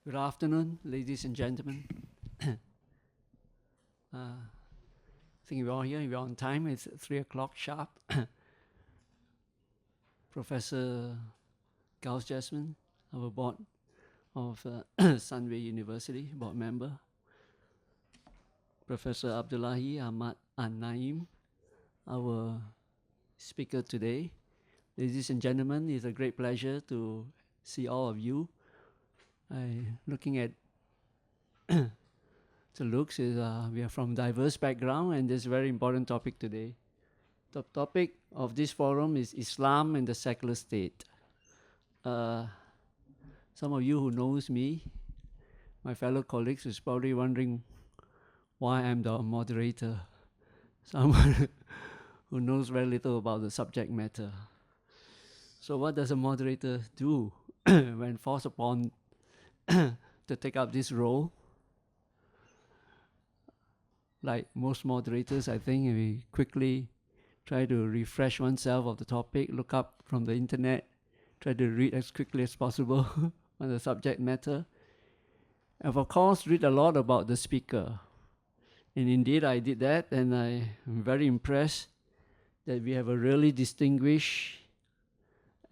Good afternoon, ladies and gentlemen. I think we're all here, we're on time, it's 3 o'clock sharp. Professor Gauss Jasmine, our board of Sunway University, board member. Professor Abdullahi Ahmed, an-Naim, our speaker today. Ladies and gentlemen, it's a great pleasure to see all of you. Looking at the looks, we are from diverse background, and this is a very important topic today. The topic of this forum is Islam and the secular state. Some of you who knows me, my fellow colleagues, is probably wondering why I'm the moderator. Someone who knows very little about the subject matter. So what does a moderator do when forced upon to take up this role? Like most moderators, I think we quickly try to refresh oneself of the topic, look up from the internet, try to read as quickly as possible on the subject matter, and of course read a lot about the speaker. And indeed I did that, and I am very impressed that we have a really distinguished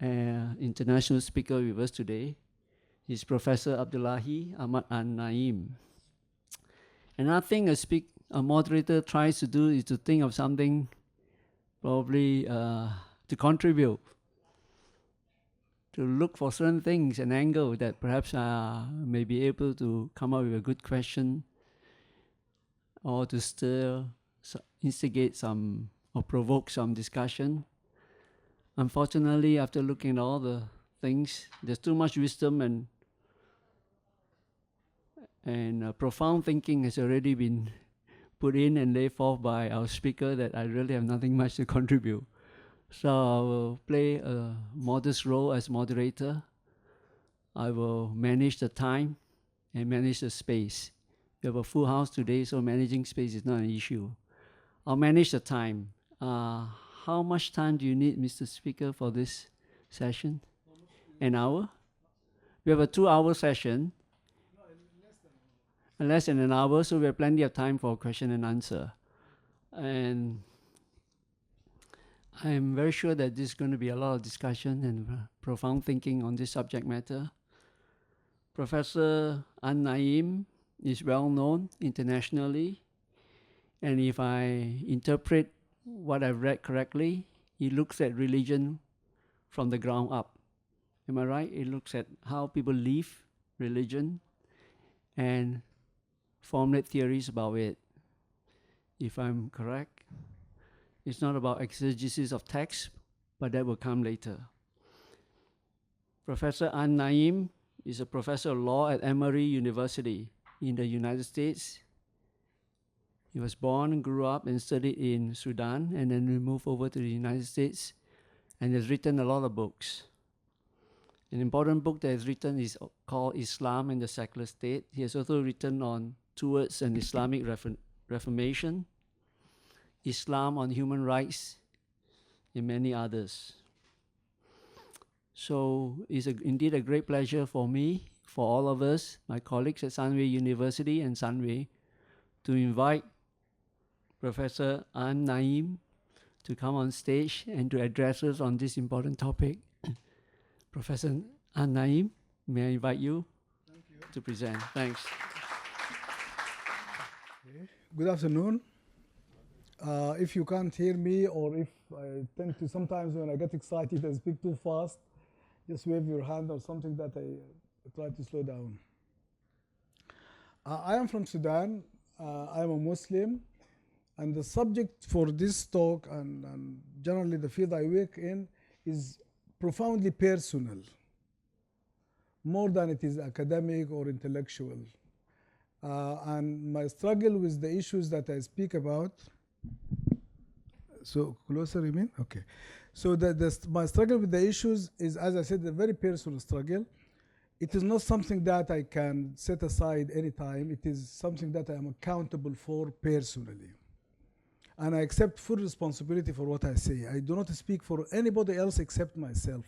international speaker with us today. He's Professor Abdullahi Ahmed, an-Naim. Another thing a moderator tries to do is to think of something probably to contribute, to look for certain things, an angle that perhaps may be able to come up with a good question, or to instigate some or provoke some discussion. Unfortunately, after looking at all the things, there's too much wisdom and profound thinking has already been put in and laid forth by our speaker that I really have nothing much to contribute. So I will play a modest role as moderator. I will manage the time and manage the space. We have a full house today, so managing space is not an issue. I'll manage the time. How much time do you need, Mr. Speaker, for this session? An hour? We have a 2-hour session. Less than an hour, so we have plenty of time for question and answer. And I'm very sure that there's going to be a lot of discussion and profound thinking on this subject matter. Professor an-Naim is well known internationally, and if I interpret what I've read correctly, he looks at religion from the ground up. Am I right? He looks at how people live religion and formulate theories about it. If I'm correct, it's not about exegesis of text, but that will come later. Professor an-Naim is a professor of law at Emory University in the United States. He was born, grew up, and studied in Sudan, and then we moved over to the United States, and has written a lot of books. An important book that he's written is called Islam and the Secular State. He has also written on Towards an Islamic Reformation, Islam on Human Rights, and many others. So it's indeed a great pleasure for me, for all of us, my colleagues at Sunway University and Sunway, to invite Professor an-Naim to come on stage and to address us on this important topic. Professor an-Naim, may I invite you to present? Thanks. Good afternoon. If you can't hear me, or if I tend to sometimes when I get excited I speak too fast, just wave your hand or something that I try to slow down. I am from Sudan. I am a Muslim, and the subject for this talk and generally the field I work in is profoundly personal, more than it is academic or intellectual. And my struggle with the issues that I speak about, so closer you mean? Okay. So my struggle with the issues is, as I said, a very personal struggle. It is not something that I can set aside anytime. It is something that I am accountable for personally. And I accept full responsibility for what I say. I do not speak for anybody else except myself.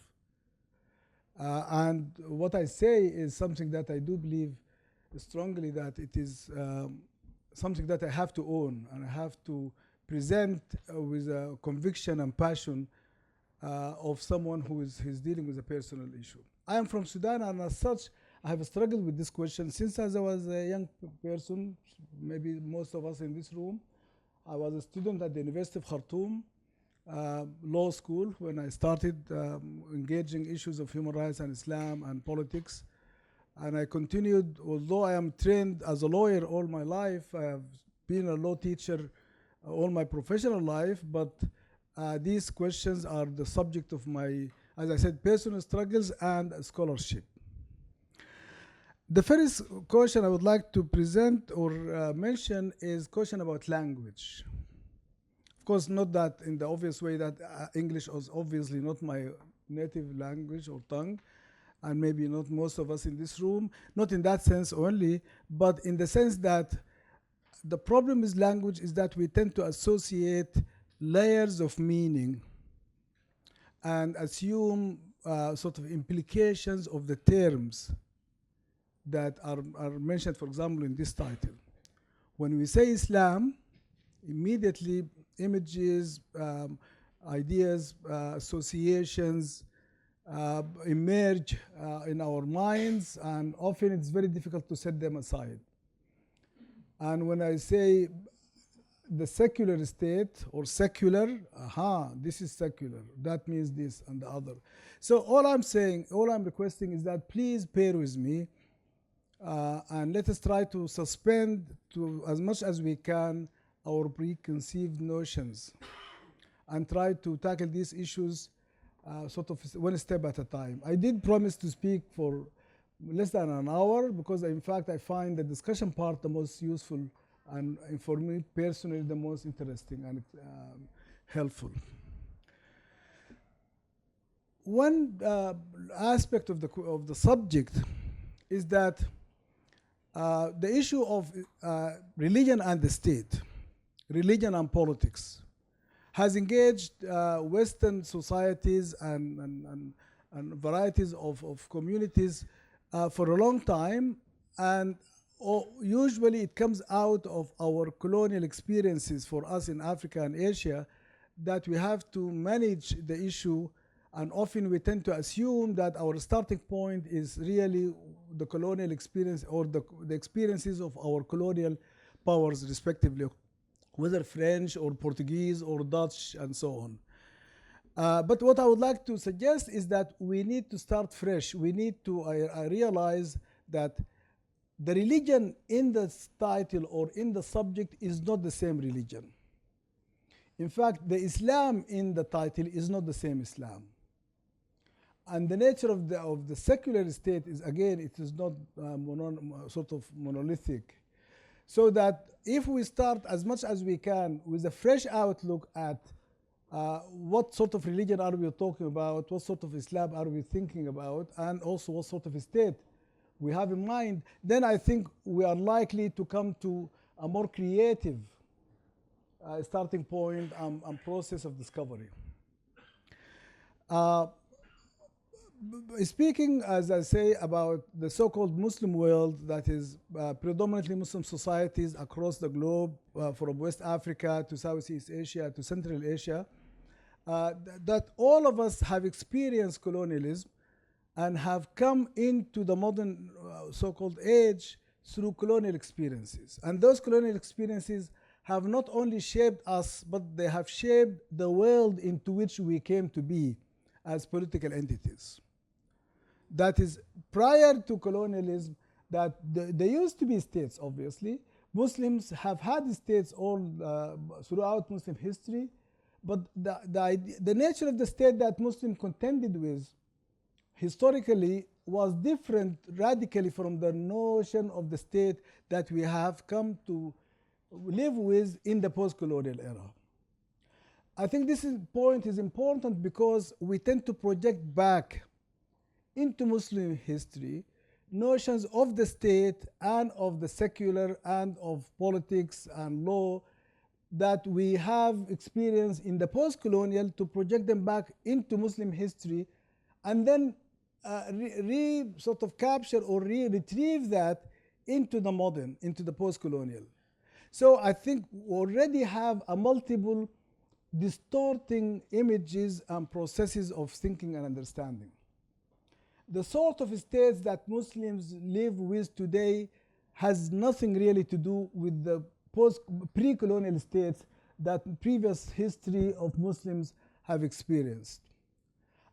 And what I say is something that I do believe strongly, that it is something that I have to own and I have to present with a conviction and passion of someone who is dealing with a personal issue. I am from Sudan, and as such, I have struggled with this question since as I was a young person, maybe most of us in this room. I was a student at the University of Khartoum Law School when I started engaging issues of human rights and Islam and politics. And I continued, although I am trained as a lawyer all my life, I have been a law teacher all my professional life, but these questions are the subject of my, as I said, personal struggles and scholarship. The first question I would like to present or mention is question about language. Of course, not that in the obvious way that English is obviously not my native language or tongue, and maybe not most of us in this room, not in that sense only, but in the sense that the problem with language is that we tend to associate layers of meaning and assume sort of implications of the terms that are mentioned, for example, in this title. When we say Islam, immediately images, ideas, associations emerge in our minds, and often it's very difficult to set them aside. And when I say the secular state or secular, this is secular, that means this and the other. So all I'm saying, all I'm requesting is that please bear with me and let us try to suspend to as much as we can our preconceived notions and try to tackle these issues sort of one step at a time. I did promise to speak for less than an hour because in fact I find the discussion part the most useful and for me personally the most interesting and helpful. One aspect of the subject is that the issue of religion and the state, religion and politics, has engaged Western societies and varieties of communities for a long time, and usually it comes out of our colonial experiences for us in Africa and Asia, that we have to manage the issue, and often we tend to assume that our starting point is really the colonial experience or the experiences of our colonial powers respectively, whether French or Portuguese or Dutch and so on. But what I would like to suggest is that we need to start fresh. We need to realize that the religion in the title or in the subject is not the same religion. In fact, the Islam in the title is not the same Islam. And the nature of the secular state is, again, it is not sort of monolithic. So that if we start as much as we can with a fresh outlook at what sort of religion are we talking about, what sort of Islam are we thinking about, and also what sort of state we have in mind, then I think we are likely to come to a more creative starting point and process of discovery. Speaking, as I say, about the so-called Muslim world, that is predominantly Muslim societies across the globe, from West Africa to Southeast Asia to Central Asia, that all of us have experienced colonialism and have come into the modern so-called age through colonial experiences. And those colonial experiences have not only shaped us, but they have shaped the world into which we came to be as political entities. That is, prior to colonialism, that there used to be states, obviously. Muslims have had states all throughout Muslim history, but the nature of the state that Muslims contended with historically was different radically from the notion of the state that we have come to live with in the post-colonial era. I think this point is important because we tend to project back into Muslim history notions of the state and of the secular and of politics and law that we have experienced in the post-colonial, to project them back into Muslim history and then sort of capture or retrieve that into the modern, into the post-colonial. So I think we already have a multiple distorting images and processes of thinking and understanding. The sort of states that Muslims live with today has nothing really to do with the pre-colonial states that previous history of Muslims have experienced.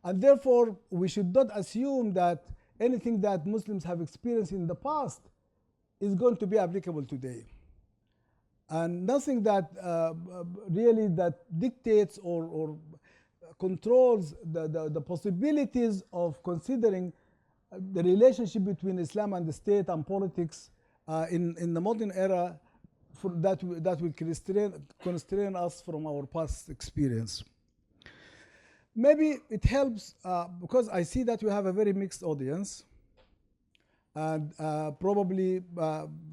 And therefore, we should not assume that anything that Muslims have experienced in the past is going to be applicable today. And nothing that really that dictates or controls the possibilities of considering the relationship between Islam and the state and politics in the modern era that will constrain us from our past experience. Maybe it helps because I see that we have a very mixed audience and probably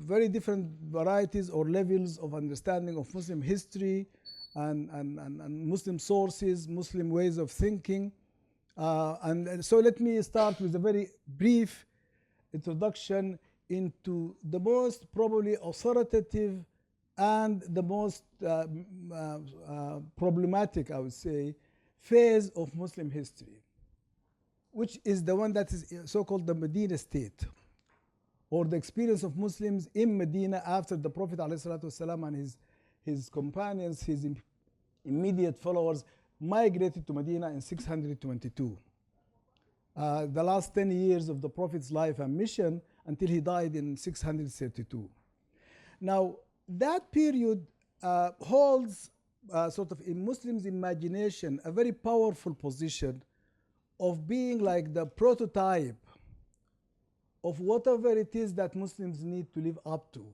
very different varieties or levels of understanding of Muslim history and Muslim sources, Muslim ways of thinking. And so let me start with a very brief introduction into the most probably authoritative and the most problematic, I would say, phase of Muslim history, which is the one that is so-called the Medina state, or the experience of Muslims in Medina after the Prophet ﷺ and his companions, his immediate followers, migrated to Medina in 622. The last 10 years of the Prophet's life and mission until he died in 632. Now, that period holds sort of in Muslims' imagination a very powerful position of being like the prototype of whatever it is that Muslims need to live up to.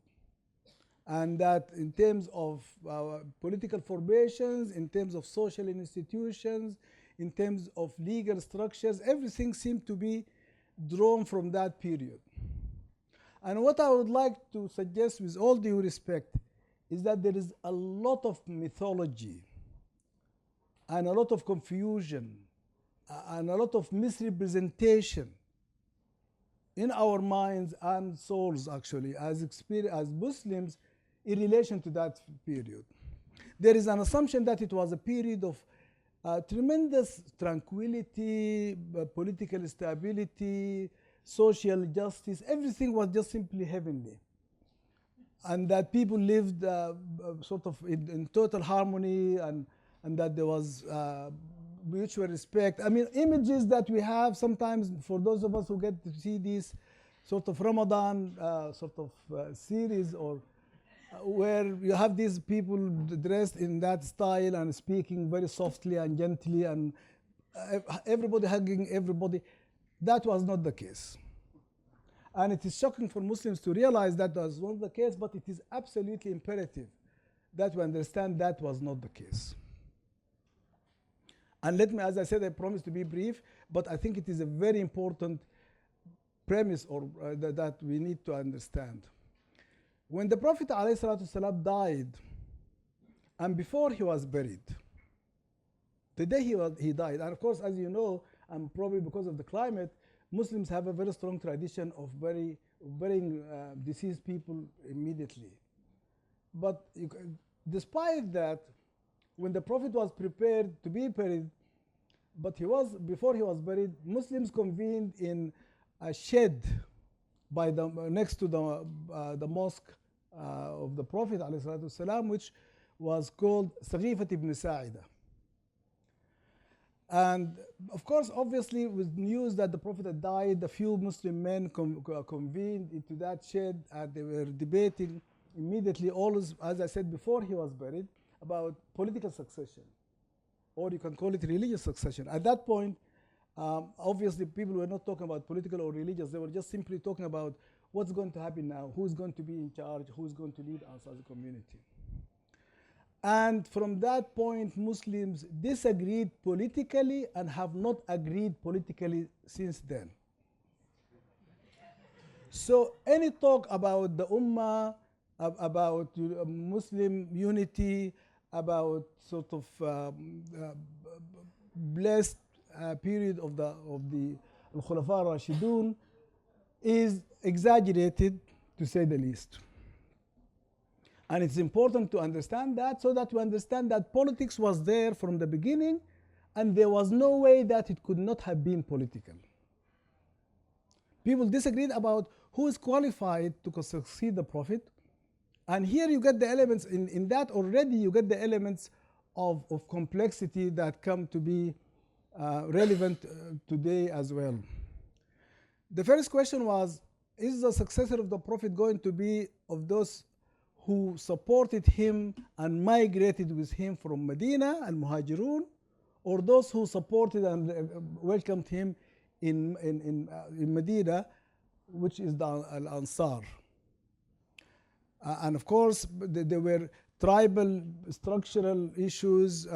And that in terms of political formations, in terms of social institutions, in terms of legal structures, everything seemed to be drawn from that period. And what I would like to suggest with all due respect is that there is a lot of mythology and a lot of confusion and a lot of misrepresentation in our minds and souls, actually, as Muslims in relation to that period. There is an assumption that it was a period of tremendous tranquility, political stability, social justice. Everything was just simply heavenly. And that people lived sort of in total harmony and that there was mutual respect. I mean, images that we have sometimes for those of us who get to see this sort of Ramadan series or where you have these people dressed in that style and speaking very softly and gently and everybody hugging everybody. That was not the case. And it is shocking for Muslims to realize that was not the case, but it is absolutely imperative that we understand that was not the case. And let me, as I said, I promise to be brief, but I think it is a very important premise or that we need to understand. When the Prophet ﷺ died, and before he was buried, the day he died, and of course, as you know, and probably because of the climate, Muslims have a very strong tradition of burying deceased people immediately. But despite that, when the Prophet was prepared to be buried, but before he was buried, Muslims convened in a shed next to the mosque of the Prophet ﷺ, which was called Saghifat ibn Sa'ida. And of course, obviously, with news that the Prophet had died, a few Muslim men convened into that shed and they were debating immediately, always, as I said before he was buried, about political succession, or you can call it religious succession. At that point, obviously, people were not talking about political or religious. They were just simply talking about what's going to happen now, who's going to be in charge, who's going to lead us as a community. And from that point, Muslims disagreed politically and have not agreed politically since then. So any talk about the Ummah, about Muslim unity, about sort of blessed period of the al-Khulafa al-Rashidun is exaggerated, to say the least. And it's important to understand that, so that we understand that politics was there from the beginning, and there was no way that it could not have been political. People disagreed about who is qualified to succeed the Prophet. And here you get the elements, in that already you get the elements of complexity that come to be relevant today as well. The first question was, is the successor of the Prophet going to be of those who supported him and migrated with him from Medina and Muhajirun, or those who supported and welcomed him in Medina, which is the Al-Ansar? And of course, there were tribal structural issues,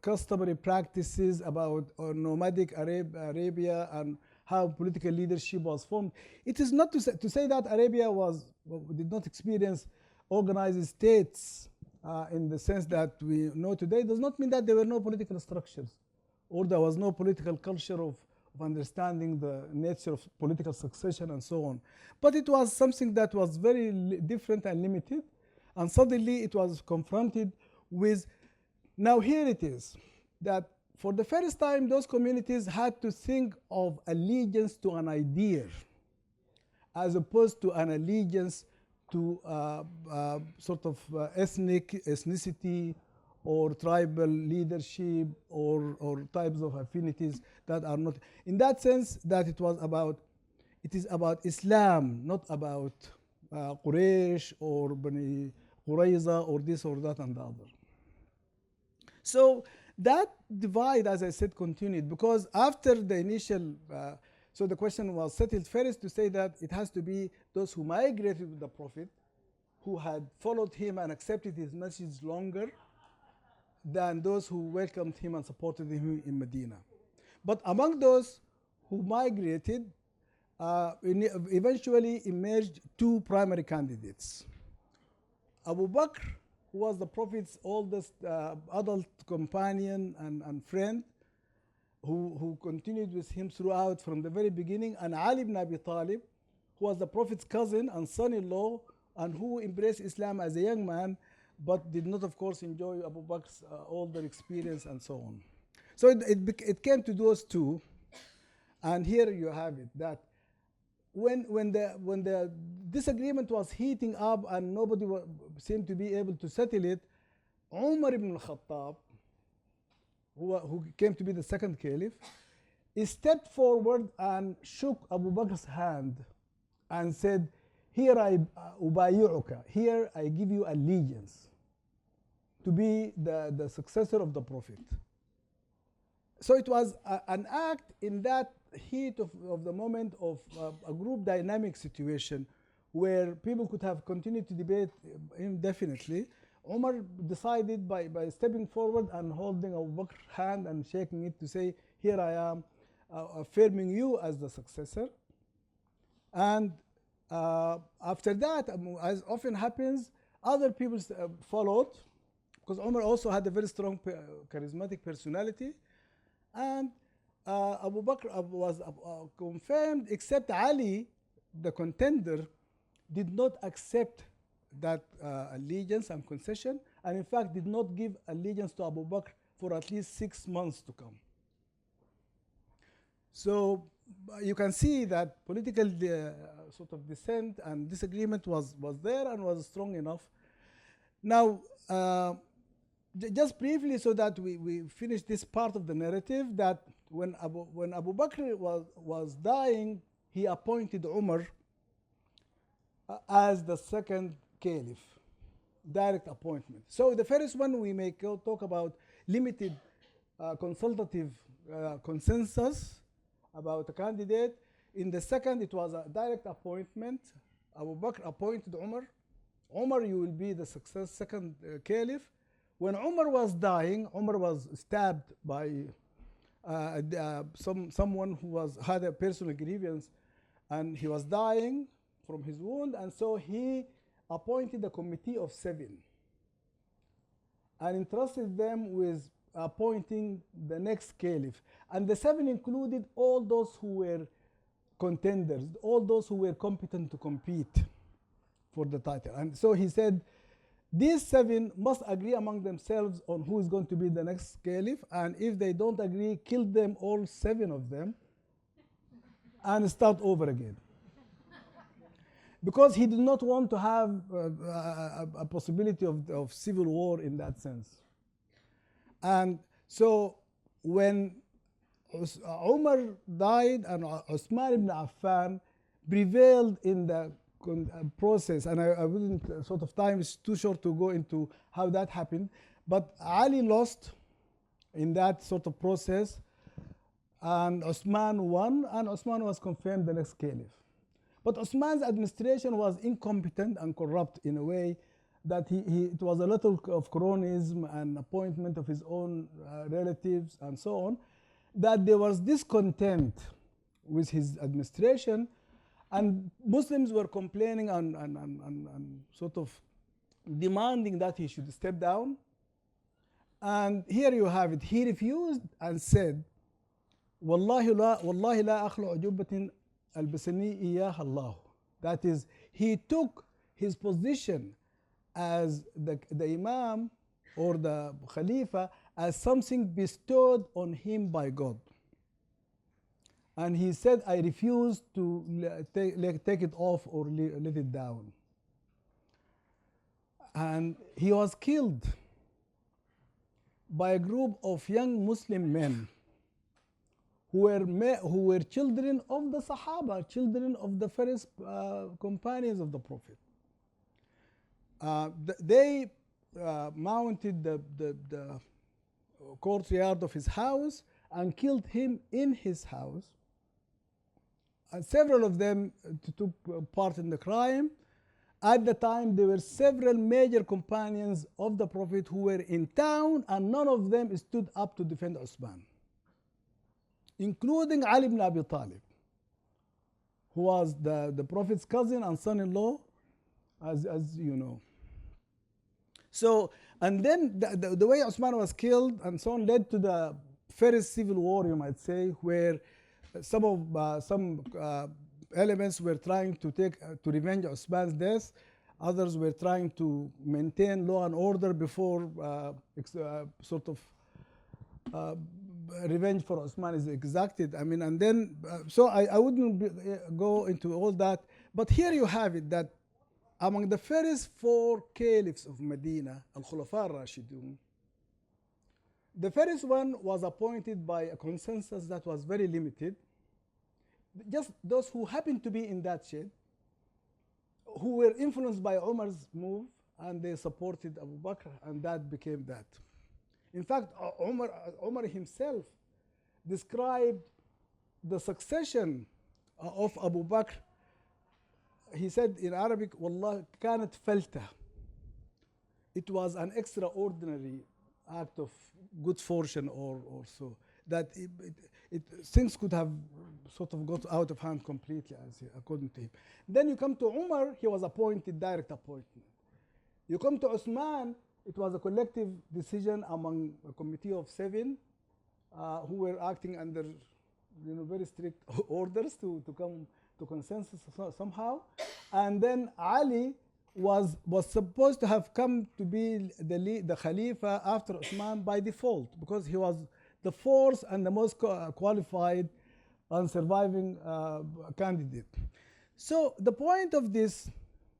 customary practices about nomadic Arabia and how political leadership was formed. It is not to say that Arabia did not experience organized states in the sense that we know today. Does not mean that there were no political structures or there was no political culture of understanding the nature of political succession and so on. But it was something that was very different and limited, and suddenly it was confronted with, now here it is, that for the first time those communities had to think of allegiance to an idea as opposed to an allegiance to sort of ethnicity or tribal leadership or types of affinities that are not. In that sense, that it is about Islam, not about Quraysh or Bani Qurayza or this or that and the other. So that divide, as I said, continued, because after the initial, so the question was settled first to say that it has to be those who migrated with the Prophet, who had followed him and accepted his message longer than those who welcomed him and supported him in Medina. But among those who migrated, eventually emerged two primary candidates. Abu Bakr, who was the Prophet's oldest adult companion and friend, who continued with him throughout from the very beginning, and Ali ibn Abi Talib, who was the Prophet's cousin and son-in-law, and who embraced Islam as a young man, but did not, of course, enjoy Abu Bakr's older experience and so on. So it came to those two, and here you have it, that when the disagreement was heating up and nobody seemed to be able to settle it, Umar ibn al-Khattab, who came to be the second caliph, he stepped forward and shook Abu Bakr's hand and said, "Here I ubayyu'uka, here I give you allegiance to be the successor of the Prophet." So it was an act in that heat of the moment of a group dynamic situation where people could have continued to debate indefinitely. Umar decided by stepping forward and holding Abu Bakr's hand and shaking it to say, "Here I am, affirming you as the successor." And after that, as often happens, other people followed, because Umar also had a very strong charismatic personality. And Abu Bakr was confirmed, except Ali, the contender, did not accept that allegiance and concession, and in fact did not give allegiance to Abu Bakr for at least 6 months to come. So you can see that political sort of dissent and disagreement was there and was strong enough. Now, just briefly, so that we finish this part of the narrative, that when Abu Bakr was dying, he appointed Umar as the second caliph, direct appointment. So the first one we may talk about limited consultative consensus about a candidate. In the second, it was a direct appointment. Abu Bakr appointed Umar. Umar, you will be the second caliph. When Umar was dying, Umar was stabbed by someone who had a personal grievance, and he was dying from his wound, and so he appointed a committee of 7 and entrusted them with appointing the next caliph. And the 7 included all those who were contenders, all those who were competent to compete for the title. And so he said, these 7 must agree among themselves on who is going to be the next caliph, and if they don't agree, kill them, all 7 of them, and start over again. Because he did not want to have a possibility of civil war in that sense. And so when Umar died and Uthman ibn Affan prevailed in the process, and I wouldn't, sort of time is too short to go into how that happened, but Ali lost in that sort of process, and Uthman won, and Uthman was confirmed the next caliph. But Uthman's administration was incompetent and corrupt in a way that it was a lot of cronyism and appointment of his own relatives and so on, that there was discontent with his administration, and Muslims were complaining and sort of demanding that he should step down. And here you have it. He refused and said, "Wallahi la akhlu ujubatin albasani iyaha Allah." That is, he took his position as the Imam or the Khalifa as something bestowed on him by God. And he said, I refuse to take it off or let it down. And he was killed by a group of young Muslim men who were children of the Sahaba, children of the first companions of the Prophet. They mounted the courtyard of his house and killed him in his house. And several of them took part in the crime. At the time, there were several major companions of the Prophet who were in town, and none of them stood up to defend Uthman, including Ali ibn Abi Talib, who was the Prophet's cousin and son-in-law, as you know. So, and then the way Uthman was killed and so on led to the first civil war, you might say, where some elements were trying to revenge Uthman's death. Others were trying to maintain law and order before sort of revenge for Uthman is exacted. I mean, and then, so I wouldn't go into all that. But here you have it, that among the first 4 caliphs of Medina, Al-Khulafa al-Rashidun, the first one was appointed by a consensus that was very limited. Just those who happened to be in that shade, who were influenced by Umar's move, and they supported Abu Bakr, and that became that. In fact, Umar himself described the succession of Abu Bakr. He said in Arabic, "Wallah kanat falta." It was an extraordinary act of good fortune or so, that things could have sort of got out of hand completely, according to him. Then you come to Umar, he was appointed, direct appointment. You come to Uthman, it was a collective decision among a committee of 7 who were acting under very strict orders to come to consensus somehow. And then Ali was supposed to have come to be the Khalifa after Uthman by default, because he was the 4th and the most qualified and surviving candidate. So the point of this,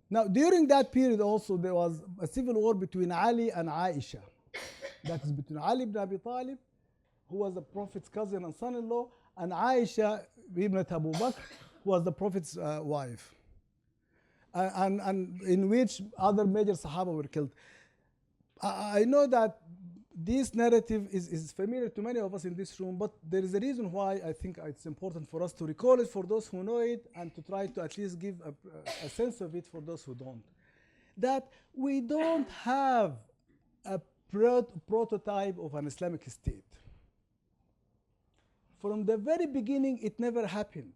now during that period also there was a civil war between Ali and Aisha. That is between Ali ibn Abi Talib, who was the Prophet's cousin and son-in-law, and Aisha ibn Abu Bakr, who was the Prophet's wife. And in which other major Sahaba were killed. I know that this narrative is familiar to many of us in this room, but there is a reason why I think it's important for us to recall it for those who know it, and to try to at least give a sense of it for those who don't. That we don't have a prototype of an Islamic state. From the very beginning, it never happened.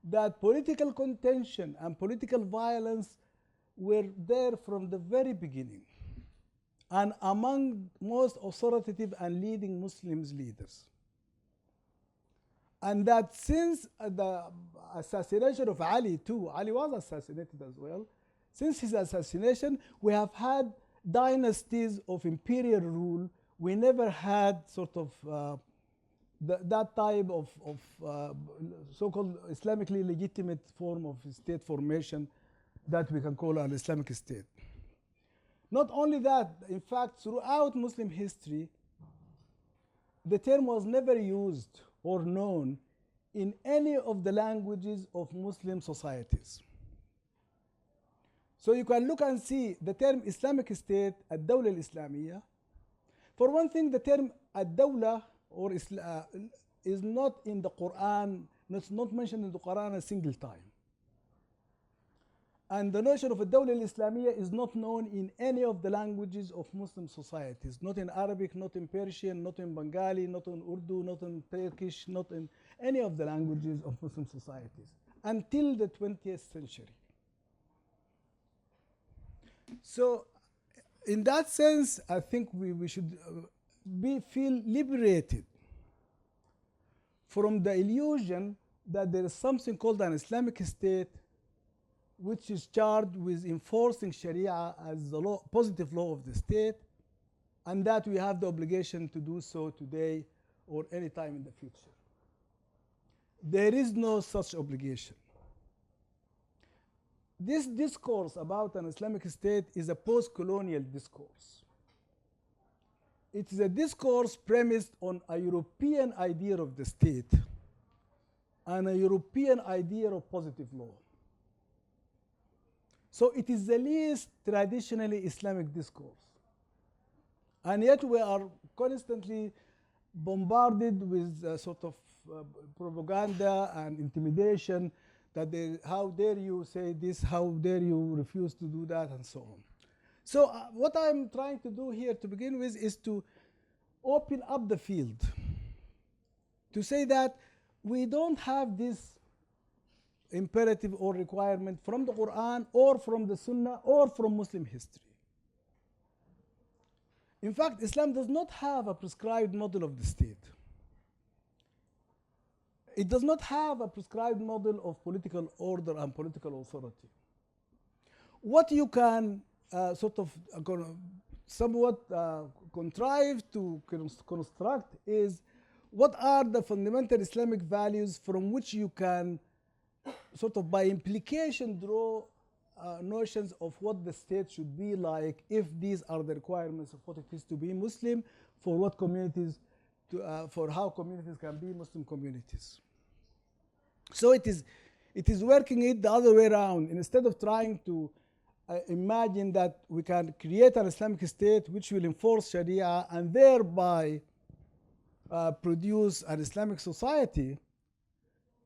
That political contention and political violence were there from the very beginning. and among most authoritative and leading Muslims leaders. And that since the assassination of Ali too, Ali was assassinated as well, since his assassination, we have had dynasties of imperial rule. We never had sort of that type of so-called Islamically legitimate form of state formation that we can call an Islamic state. Not only that, in fact, throughout Muslim history, the term was never used or known in any of the languages of Muslim societies. So you can look and see the term Islamic State, ad-Dawla al-Islamiyya. For one thing, the term ad-Dawla or is not in the Quran, it's not mentioned in the Quran a single time. And the notion of ad-Dawla al-Islamiyya is not known in any of the languages of Muslim societies, not in Arabic, not in Persian, not in Bengali, not in Urdu, not in Turkish, not in any of the languages of Muslim societies until the 20th century. So in that sense, I think we should feel liberated from the illusion that there is something called an Islamic State which is charged with enforcing Sharia as the law, positive law of the state, and that we have the obligation to do so today or any time in the future. There is no such obligation. This discourse about an Islamic State is a post-colonial discourse. It is a discourse premised on a European idea of the state and a European idea of positive law. So it is the least traditionally Islamic discourse. And yet we are constantly bombarded with sort of propaganda and intimidation that how dare you say this, how dare you refuse to do that, and so on. So what I'm trying to do here to begin with is to open up the field, to say that we don't have this imperative or requirement from the Quran or from the Sunnah or from Muslim history. In fact, Islam does not have a prescribed model of the state. It does not have a prescribed model of political order and political authority. What you can somewhat contrive to construct is what are the fundamental Islamic values from which you can sort of by implication draw notions of what the state should be like if these are the requirements of what it is to be Muslim, for what communities, for how communities can be Muslim communities. So it is working it the other way around. Instead of trying to imagine that we can create an Islamic state which will enforce Sharia and thereby produce an Islamic society,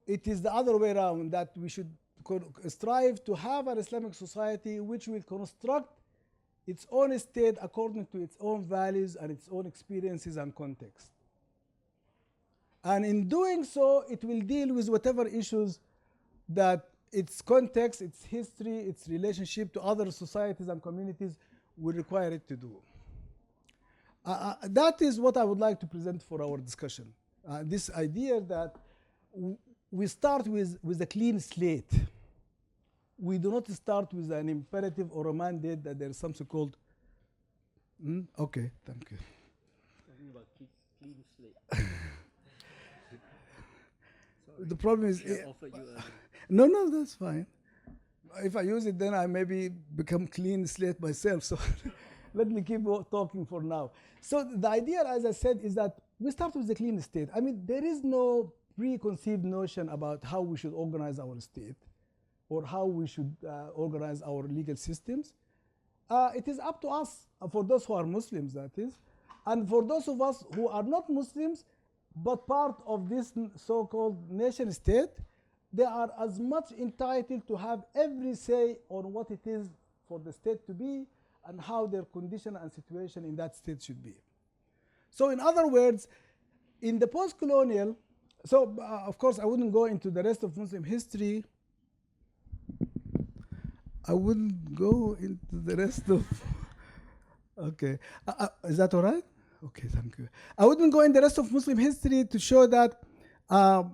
it is the other way around, that we should strive to have an Islamic society which will construct its own state according to its own values and its own experiences and context. And in doing so, it will deal with whatever issues that its context, its history, its relationship to other societies and communities will require it to do. That is what I would like to present for our discussion. This idea that we start with a clean slate. We do not start with an imperative or a mandate that there is something called. Okay, thank you. Talking about clean slate. The problem is. No, that's fine. If I use it, then I maybe become clean slate myself. So let me keep talking for now. So the idea, as I said, is that we start with the clean state. I mean, there is no preconceived notion about how we should organize our state or how we should organize our legal systems. It is up to us, for those who are Muslims, that is, and for those of us who are not Muslims, but part of this so-called nation state, they are as much entitled to have every say on what it is for the state to be and how their condition and situation in that state should be. So in other words, in the post-colonial, so of course I wouldn't go into the rest of Muslim history. I wouldn't go into the rest of Okay. Is that all right? Okay, thank you. I wouldn't go in the rest of Muslim history to show that uh,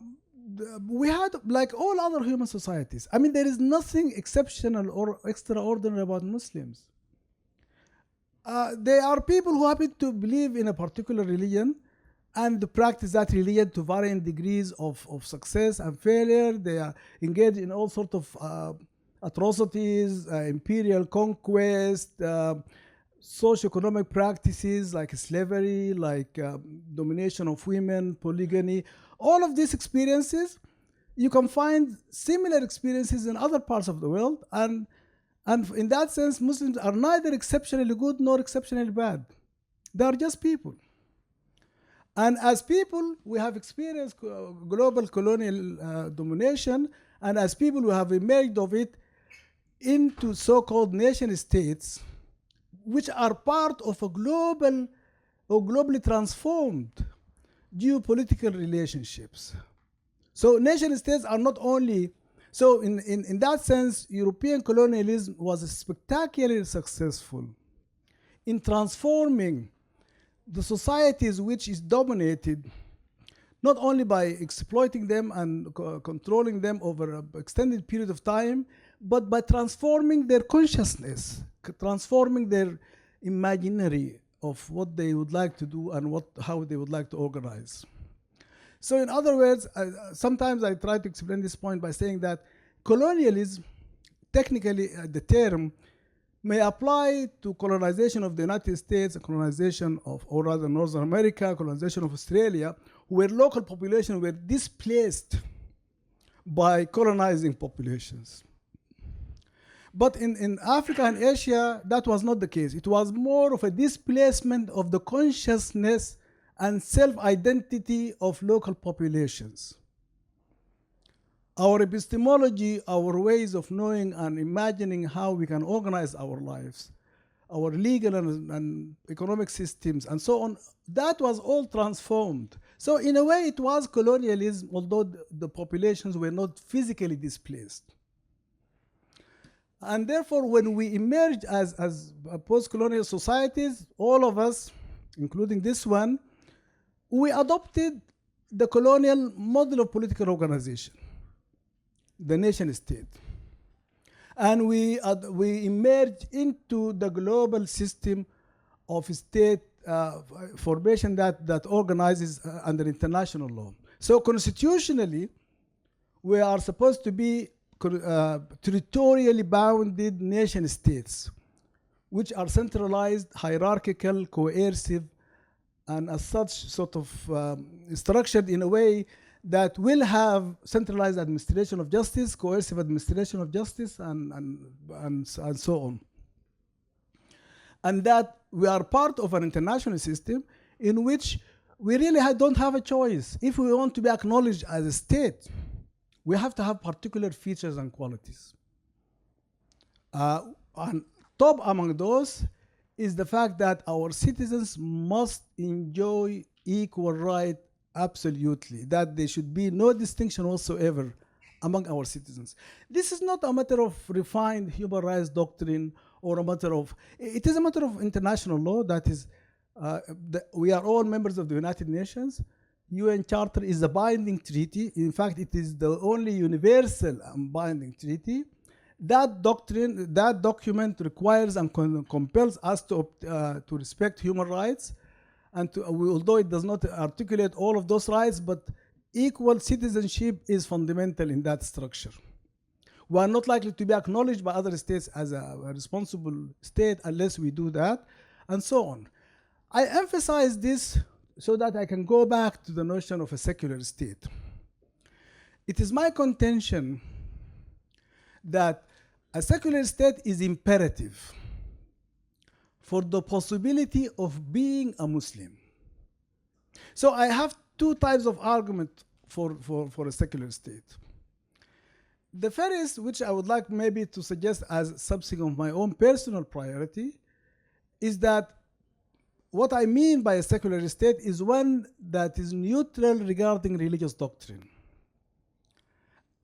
we had like all other human societies. I mean, there is nothing exceptional or extraordinary about Muslims. They are people who happen to believe in a particular religion and practice that religion to varying degrees of success and failure. They are engaged in all sorts of atrocities, imperial conquest, socio-economic practices like slavery, like domination of women, polygamy. All of these experiences, you can find similar experiences in other parts of the world, and in that sense, Muslims are neither exceptionally good nor exceptionally bad. They are just people. And as people, we have experienced global colonial domination, and as people, we have emerged of it into so-called nation states, which are part of a global or globally transformed geopolitical relationships. So nation states are not only, so in that sense, European colonialism was spectacularly successful in transforming the societies which is dominated not only by exploiting them and controlling them over an extended period of time, but by transforming their consciousness, transforming their imaginary of what they would like to do and how they would like to organize. So in other words, sometimes I try to explain this point by saying that colonialism, technically the term, may apply to colonization of the United States, colonization of, or rather Northern America, colonization of Australia, where local populations were displaced by colonizing populations. But in Africa and Asia, that was not the case. It was more of a displacement of the consciousness and self-identity of local populations. Our epistemology, our ways of knowing and imagining how we can organize our lives, our legal and economic systems, and so on, that was all transformed. So in a way, it was colonialism, although the populations were not physically displaced. And therefore, when we emerged as post-colonial societies, all of us, including this one, we adopted the colonial model of political organization, the nation state. And we emerged into the global system of state formation that organizes under international law. So constitutionally, we are supposed to be territorially bounded nation states, which are centralized, hierarchical, coercive, and as such sort of structured in a way that will have centralized administration of justice, coercive administration of justice, and so on. And that we are part of an international system in which we really don't have a choice. If we want to be acknowledged as a state, we have to have particular features and qualities. And top among those is the fact that our citizens must enjoy equal right absolutely, that there should be no distinction whatsoever among our citizens. This is not a matter of refined human rights doctrine or a matter of, it is a matter of international law that is, we are all members of the United Nations. UN Charter is a binding treaty. In fact, it is the only universal and binding treaty. That doctrine, that document requires and compels us to respect human rights, and although it does not articulate all of those rights, but equal citizenship is fundamental in that structure. We are not likely to be acknowledged by other states as a responsible state unless we do that, and so on. I emphasize this so that I can go back to the notion of a secular state. It is my contention that a secular state is imperative for the possibility of being a Muslim. So I have two types of argument for a secular state. The first, which I would like maybe to suggest as something of my own personal priority, is that what I mean by a secular state is one that is neutral regarding religious doctrine.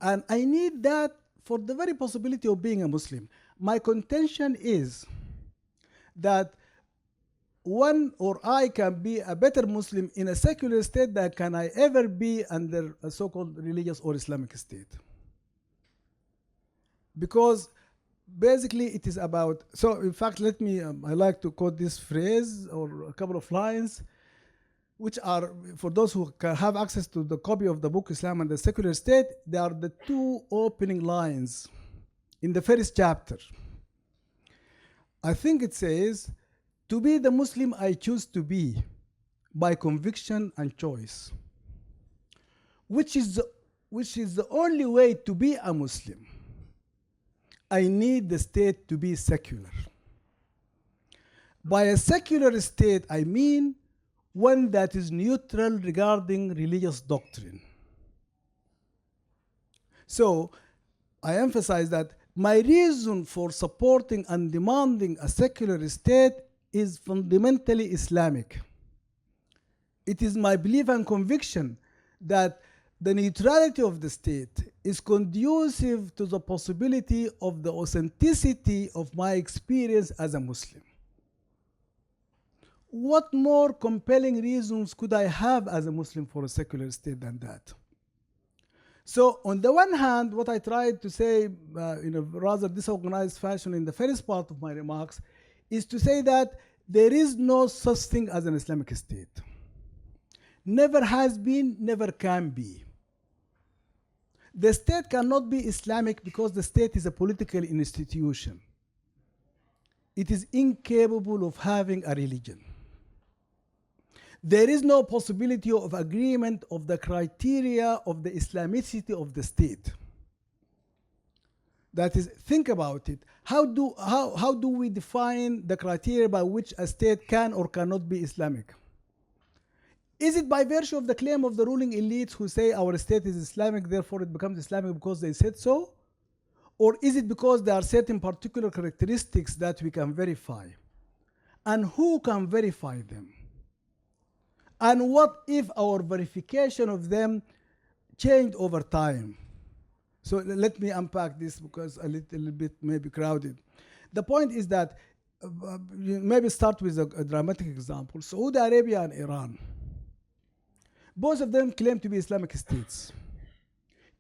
And I need that for the very possibility of being a Muslim. My contention is that one or I can be a better Muslim in a secular state than can I ever be under a so-called religious or Islamic state. Because basically it is about, so in fact, let me, I like to quote this phrase or a couple of lines, which are, for those who can have access to the copy of the book Islam and the Secular State, they are the two opening lines in the first chapter. I think it says, "To be the Muslim I choose to be by conviction and choice," which is the only way to be a Muslim. I need the state to be secular. By a secular state, I mean one that is neutral regarding religious doctrine. So I emphasize that my reason for supporting and demanding a secular state is fundamentally Islamic. It is my belief and conviction that the neutrality of the state is conducive to the possibility of the authenticity of my experience as a Muslim. What more compelling reasons could I have as a Muslim for a secular state than that? So on the one hand, what I tried to say in a rather disorganized fashion in the first part of my remarks is to say that there is no such thing as an Islamic state. Never has been, never can be. The state cannot be Islamic because the state is a political institution. It is incapable of having a religion. There is no possibility of agreement of the criteria of the Islamicity of the state. That is, think about it. How do we define the criteria by which a state can or cannot be Islamic? Is it by virtue of the claim of the ruling elites who say our state is Islamic, therefore it becomes Islamic because they said so? Or is it because there are certain particular characteristics that we can verify? And who can verify them? And what if our verification of them changed over time? So let me unpack this because a little bit maybe crowded. The point is that maybe start with a dramatic example. Saudi Arabia and Iran. Both of them claim to be Islamic states.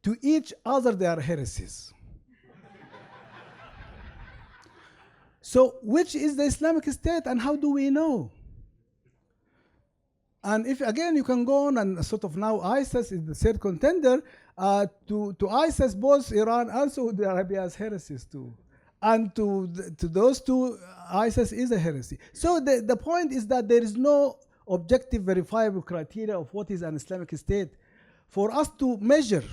To each other, they are heresies. So which is the Islamic state and how do we know? And if again you can go on and sort of now ISIS is the third contender, to ISIS both Iran and Saudi Arabia as heresies too. And to those two, ISIS is a heresy. So the point is that there is no objective verifiable criteria of what is an Islamic state for us to measure.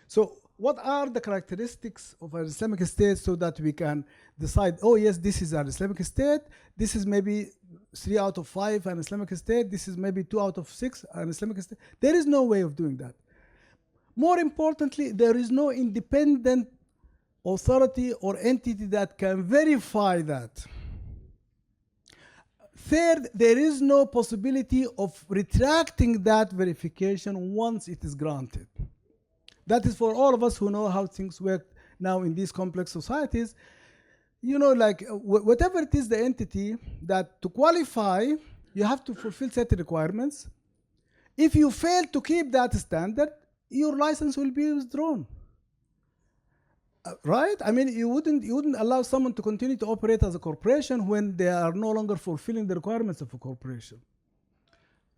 So what are the characteristics of an Islamic state so that we can decide, oh yes, this is an Islamic state, this is maybe 3 out of 5 an Islamic state, this is maybe 2 out of 6 an Islamic state. There is no way of doing that. More importantly, there is no independent authority or entity that can verify that. Third, there is no possibility of retracting that verification once it is granted. That is for all of us who know how things work now in these complex societies. You know, like whatever it is the entity, that to qualify, you have to fulfill certain requirements. If you fail to keep that standard, your license will be withdrawn. Right? I mean, you wouldn't allow someone to continue to operate as a corporation when they are no longer fulfilling the requirements of a corporation.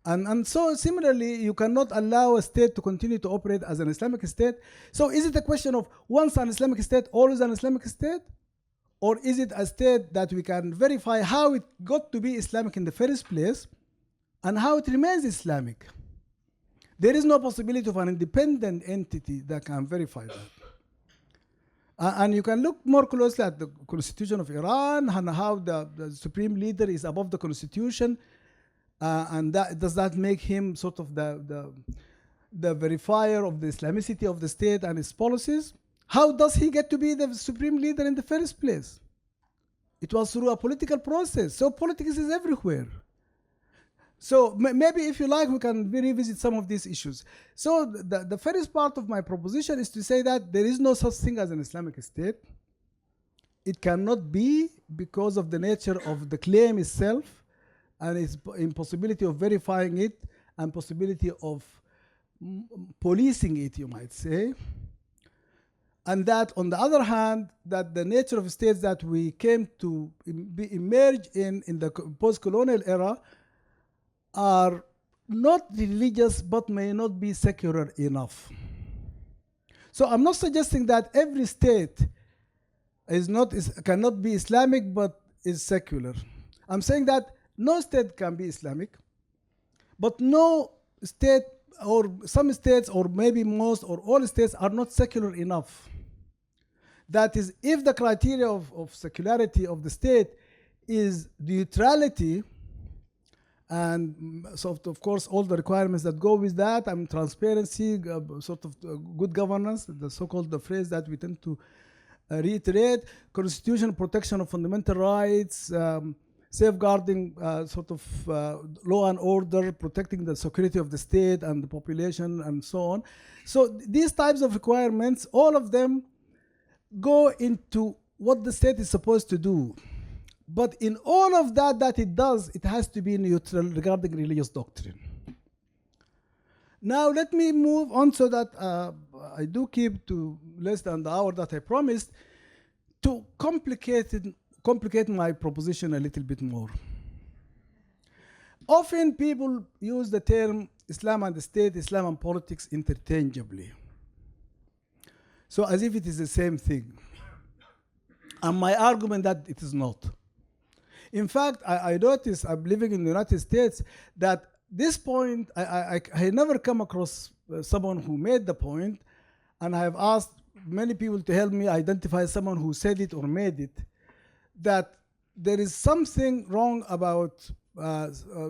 And so similarly, you cannot allow a state to continue to operate as an Islamic state. So is it a question of once an Islamic state, always an Islamic state? Or is it a state that we can verify how it got to be Islamic in the first place and how it remains Islamic? There is no possibility of an independent entity that can verify that. And you can look more closely at the constitution of Iran and how the supreme leader is above the constitution. And does that make him sort of the verifier of the Islamicity of the state and its policies? How does he get to be the supreme leader in the first place? It was through a political process. So politics is everywhere. So maybe if you like, we can revisit some of these issues. So the first part of my proposition is to say that there is no such thing as an Islamic state. it cannot be because of the nature of the claim itself and its impossibility of verifying it and possibility of policing it, you might say. And that, on the other hand, that the nature of states that we came to emerge in the post-colonial era are not religious but may not be secular enough. So I'm not suggesting that every state cannot be Islamic but is secular. I'm saying that no state can be Islamic, but no state, or some states, or maybe most or all states, are not secular enough. That is, if the criteria of secularity of the state is neutrality, and sort of course all the requirements that go with that, and transparency, sort of good governance, the so-called the phrase that we tend to reiterate, constitutional protection of fundamental rights, safeguarding sort of law and order, protecting the security of the state and the population and so on. So these types of requirements, all of them go into what the state is supposed to do. But in all of that it does, it has to be neutral regarding religious doctrine. Now let me move on so that I do keep to less than the hour that I promised, to complicate my proposition a little bit more. Often people use the term Islam and the state, Islam and politics interchangeably. So as if it is the same thing. And my argument that it is not. In fact, I noticed, I'm living in the United States, that this point, I never come across someone who made the point, and I have asked many people to help me identify someone who said it or made it, that there is something wrong about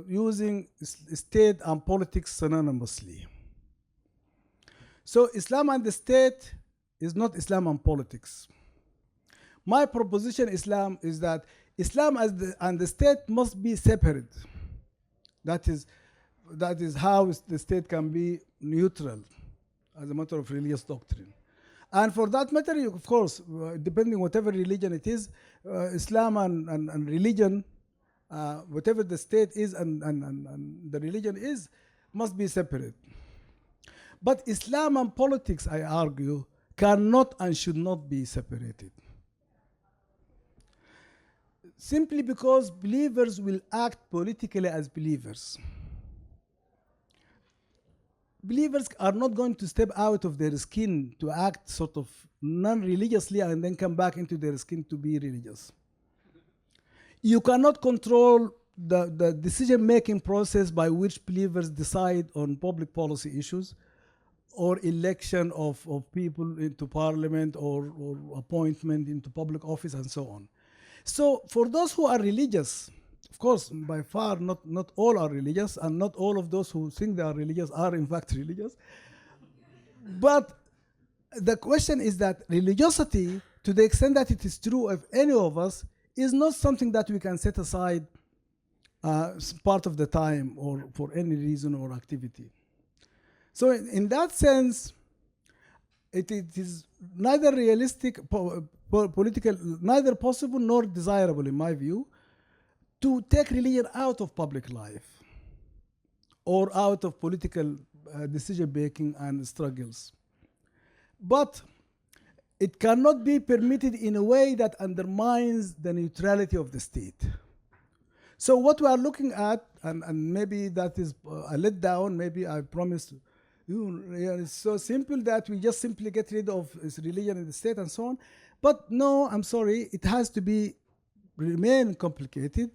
using state and politics synonymously. So Islam and the state is not Islam and politics. My proposition Islam is that Islam and the state must be separate. That is how the state can be neutral as a matter of religious doctrine. And for that matter, of course, depending whatever religion it is, Islam and religion, whatever the state is and the religion is, must be separate. But Islam and politics, I argue, cannot and should not be separated. Simply because believers will act politically as believers. Believers are not going to step out of their skin to act sort of non-religiously and then come back into their skin to be religious. You cannot control the decision-making process by which believers decide on public policy issues or election of people into parliament or appointment into public office and so on. So for those who are religious, of course, by far not all are religious, and not all of those who think they are religious are in fact religious. But the question is that religiosity, to the extent that it is true of any of us, is not something that we can set aside part of the time or for any reason or activity. So in that sense, it is neither realistic, political, neither possible nor desirable, in my view, to take religion out of public life or out of political decision-making and struggles. But it cannot be permitted in a way that undermines the neutrality of the state. So what we are looking at, and maybe that is a letdown, maybe I promised you, it's so simple that we just simply get rid of religion in the state and so on. But no, I'm sorry, it has to remain complicated,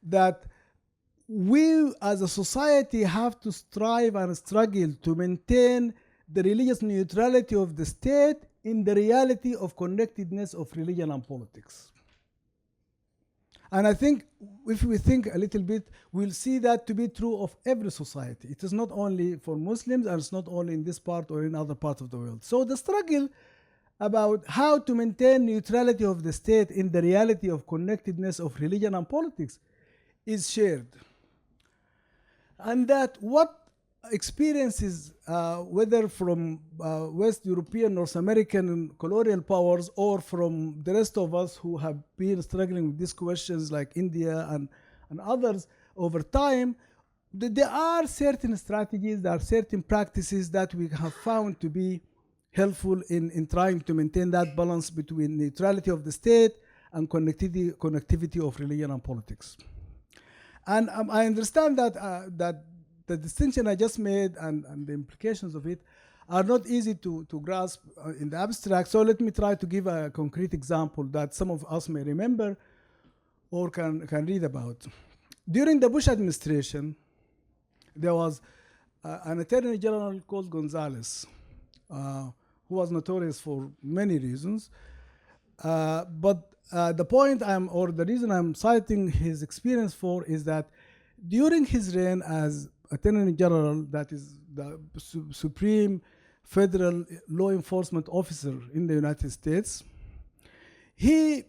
that we as a society have to strive and struggle to maintain the religious neutrality of the state in the reality of connectedness of religion and politics. And I think if we think a little bit, we'll see that to be true of every society. It is not only for Muslims, and it's not only in this part or in other parts of the world. So the struggle about how to maintain neutrality of the state in the reality of connectedness of religion and politics is shared. And that what experiences, whether from West European, North American colonial powers, or from the rest of us who have been struggling with these questions like India and others over time, there are certain strategies, there are certain practices that we have found to be helpful in trying to maintain that balance between neutrality of the state and connectivity of religion and politics. And I understand that that the distinction I just made and the implications of it are not easy to grasp in the abstract. So let me try to give a concrete example that some of us may remember or can read about. During the Bush administration, there was an attorney general called Gonzalez, who was notorious for many reasons. But the point or the reason I'm citing his experience for is that during his reign as Attorney General, that is the supreme federal law enforcement officer in the United States, he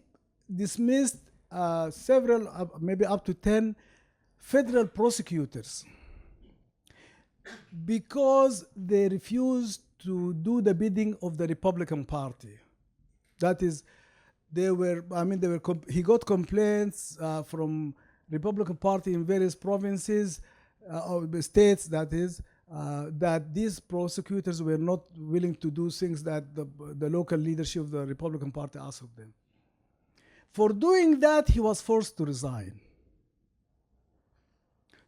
dismissed several, maybe up to 10 federal prosecutors because they refused to do the bidding of the Republican Party. That is, he got complaints from Republican Party in various provinces, or states, that is, that these prosecutors were not willing to do things that the local leadership of the Republican Party asked of them. For doing that, he was forced to resign.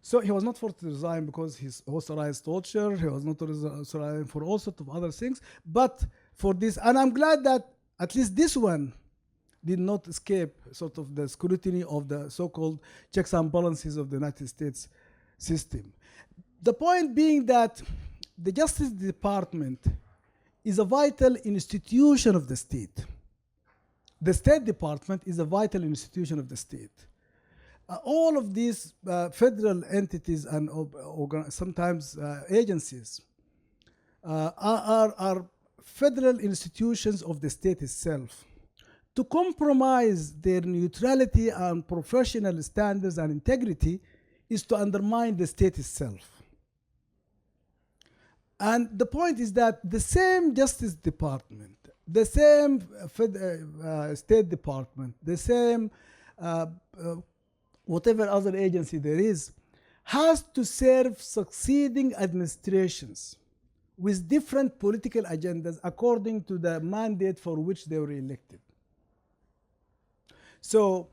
So he was not forced to resign because he authorized torture, he was not authorized for all sorts of other things, but for this, and I'm glad that at least this one did not escape sort of the scrutiny of the so-called checks and balances of the United States system. The point being that the Justice Department is a vital institution of the state. The State Department is a vital institution of the state. All of these federal entities and sometimes agencies are federal institutions of the state itself. To compromise their neutrality and professional standards and integrity is to undermine the state itself. And the point is that the same Justice Department, the same State Department, the same whatever other agency there is, has to serve succeeding administrations with different political agendas according to the mandate for which they were elected. So,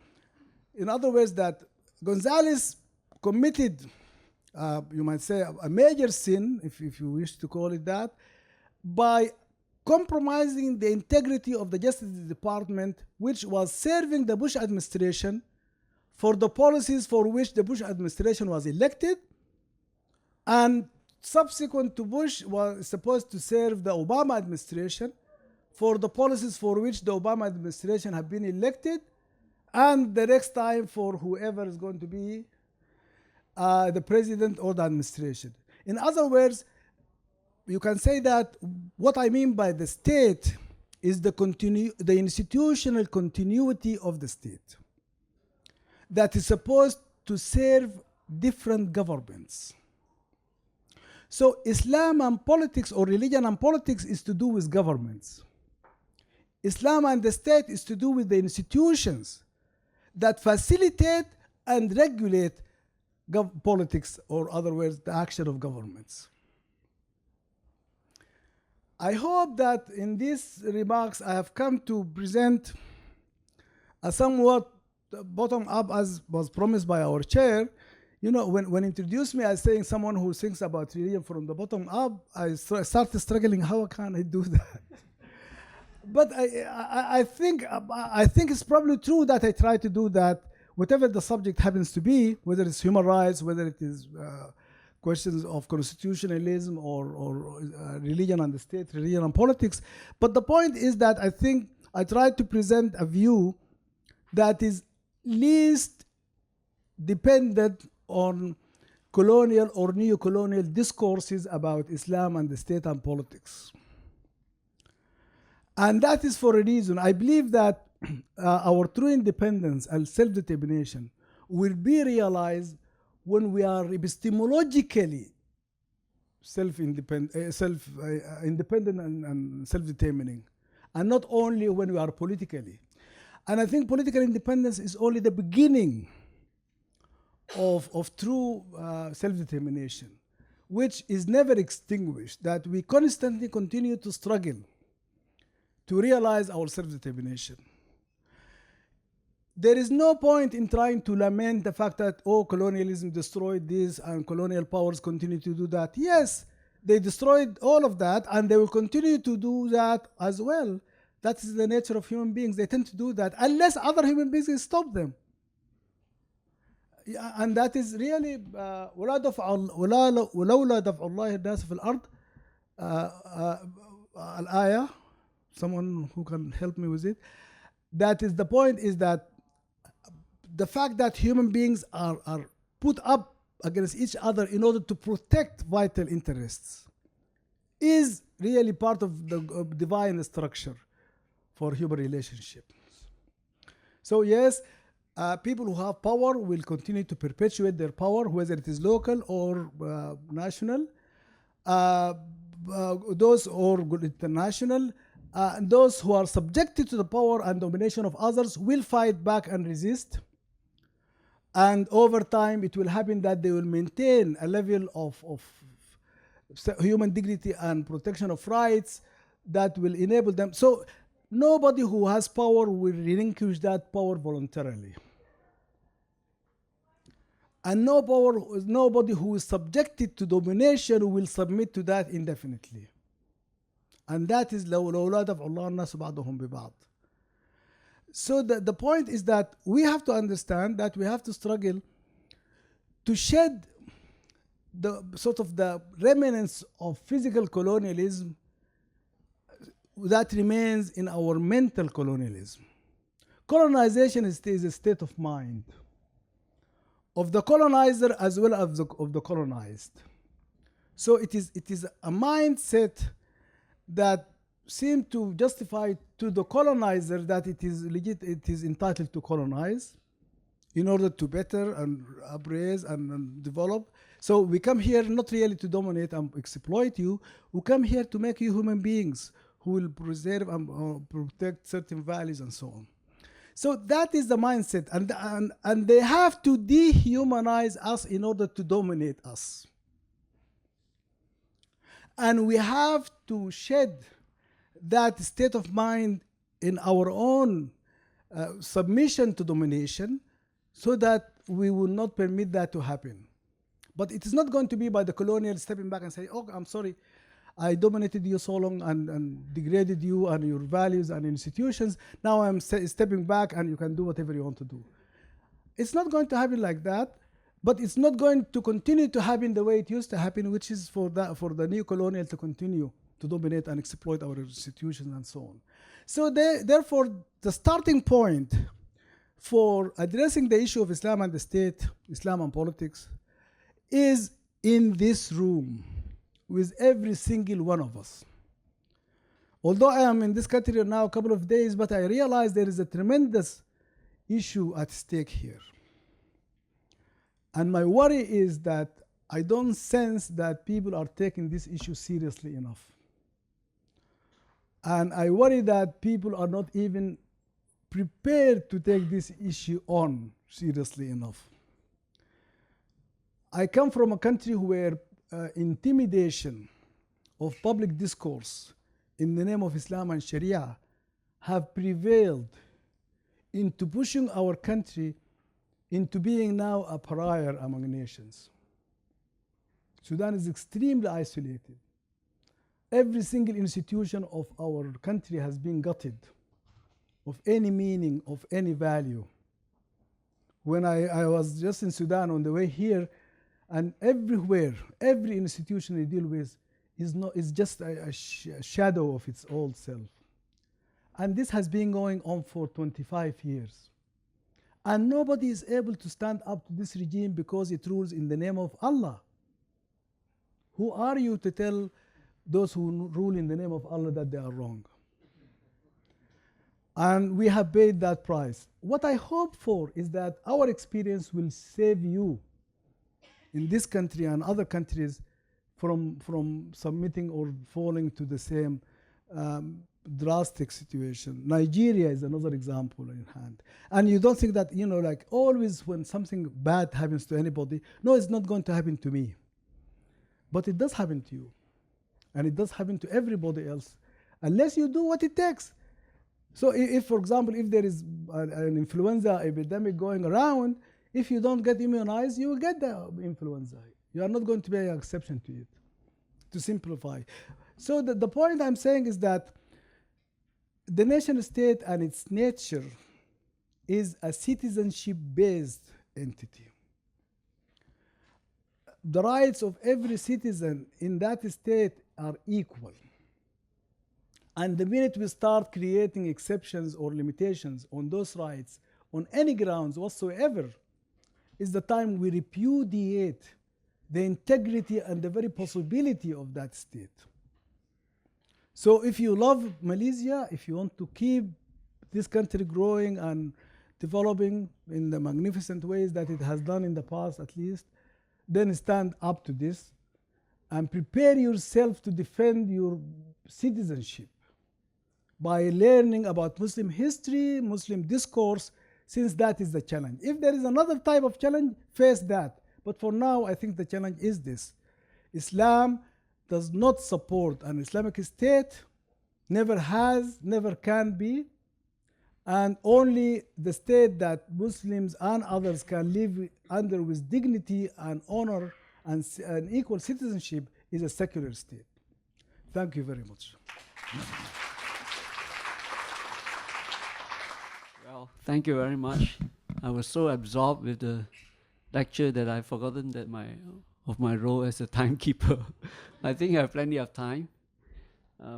in other words, that Gonzalez committed, you might say, a major sin, if you wish to call it that, by compromising the integrity of the Justice Department, which was serving the Bush administration for the policies for which the Bush administration was elected, and subsequent to Bush was supposed to serve the Obama administration for the policies for which the Obama administration had been elected, and the next time for whoever is going to be the president or the administration. In other words, you can say that what I mean by the state is the institutional continuity of the state that is supposed to serve different governments. So Islam and politics, or religion and politics, is to do with governments. Islam and the state is to do with the institutions that facilitate and regulate politics, or other words, the action of governments. I hope that in these remarks I have come to present a somewhat bottom up, as was promised by our chair. You know, when introduced me as saying someone who thinks about religion from the bottom up, I started struggling, how can I do that? But I think it's probably true that I try to do that, whatever the subject happens to be, whether it's human rights, whether it is questions of constitutionalism or religion and the state, religion and politics. But the point is that I think I try to present a view that is least dependent on colonial or neo-colonial discourses about Islam and the state and politics. And that is for a reason. I believe that our true independence and self-determination will be realized when we are epistemologically independent and self-determining, and not only when we are politically. And I think political independence is only the beginning of true self-determination, which is never extinguished, that we constantly continue to struggle to realize our self-determination. There is no point in trying to lament the fact that, oh, colonialism destroyed this and colonial powers continue to do that. Yes, they destroyed all of that and they will continue to do that as well. That is the nature of human beings. They tend to do that unless other human beings stop them. Yeah, and that is really ولولا دفع الله الناس في الأرض الآية. Someone who can help me with it. That is the point, is that the fact that human beings are put up against each other in order to protect vital interests is really part of the divine structure for human relationships. So yes, people who have power will continue to perpetuate their power, whether it is local or national, those or international. And those who are subjected to the power and domination of others will fight back and resist. And over time, it will happen that they will maintain a level of human dignity and protection of rights that will enable them. So nobody who has power will relinquish that power voluntarily. And nobody who is subjected to domination will submit to that indefinitely. And that is لولا دفع الله الناس بعضهم ببعض. So the point is that we have to understand that we have to struggle to shed the sort of the remnants of physical colonialism that remains in our mental colonialism. Colonization is a state of mind of the colonizer as well as of the colonized. So it is a mindset that seem to justify to the colonizer that it is entitled to colonize in order to better and upraise and develop. So we come here not really to dominate and exploit you. We come here to make you human beings who will preserve and protect certain values and so on. So that is the mindset, and they have to dehumanize us in order to dominate us. And we have to shed that state of mind in our own submission to domination so that we will not permit that to happen. But it is not going to be by the colonial stepping back and saying, oh, I'm sorry, I dominated you so long and degraded you and your values and institutions. Now I'm stepping back and you can do whatever you want to do. It's not going to happen like that. But it's not going to continue to happen the way it used to happen, which is for the neo-colonial to continue to dominate and exploit our institutions and so on. So therefore, the starting point for addressing the issue of Islam and the state, Islam and politics, is in this room with every single one of us. Although I am in this country now a couple of days, but I realize there is a tremendous issue at stake here. And my worry is that I don't sense that people are taking this issue seriously enough. And I worry that people are not even prepared to take this issue on seriously enough. I come from a country where intimidation of public discourse in the name of Islam and Sharia have prevailed into pushing our country into being now a pariah among nations. Sudan is extremely isolated. Every single institution of our country has been gutted of any meaning, of any value. When I was just in Sudan on the way here, and everywhere, every institution they deal with is just a shadow of its old self. And this has been going on for 25 years. And nobody is able to stand up to this regime because it rules in the name of Allah. Who are you to tell those who rule in the name of Allah that they are wrong? And we have paid that price. What I hope for is that our experience will save you in this country and other countries from submitting or falling to the same drastic situation. Nigeria is another example in hand. And you don't think that, you know, like always when something bad happens to anybody, no, it's not going to happen to me. But it does happen to you. And it does happen to everybody else, unless you do what it takes. So if, for example, if there is an influenza epidemic going around, if you don't get immunized, you will get the influenza. You are not going to be an exception to it, to simplify. So the point I'm saying is that the nation state and its nature is a citizenship-based entity. The rights of every citizen in that state are equal. And the minute we start creating exceptions or limitations on those rights, on any grounds whatsoever, is the time we repudiate the integrity and the very possibility of that state. So if you love Malaysia, if you want to keep this country growing and developing in the magnificent ways that it has done in the past at least, then stand up to this and prepare yourself to defend your citizenship by learning about Muslim history, Muslim discourse, since that is the challenge. If there is another type of challenge, face that. But for now, I think the challenge is this. Islam does not support an Islamic state, never has, never can be, and only the state that Muslims and others can live under with dignity and honor and equal citizenship is a secular state. Thank you very much. Well, thank you very much. I was so absorbed with the lecture that I've forgotten that my role as a timekeeper. I think I have plenty of time.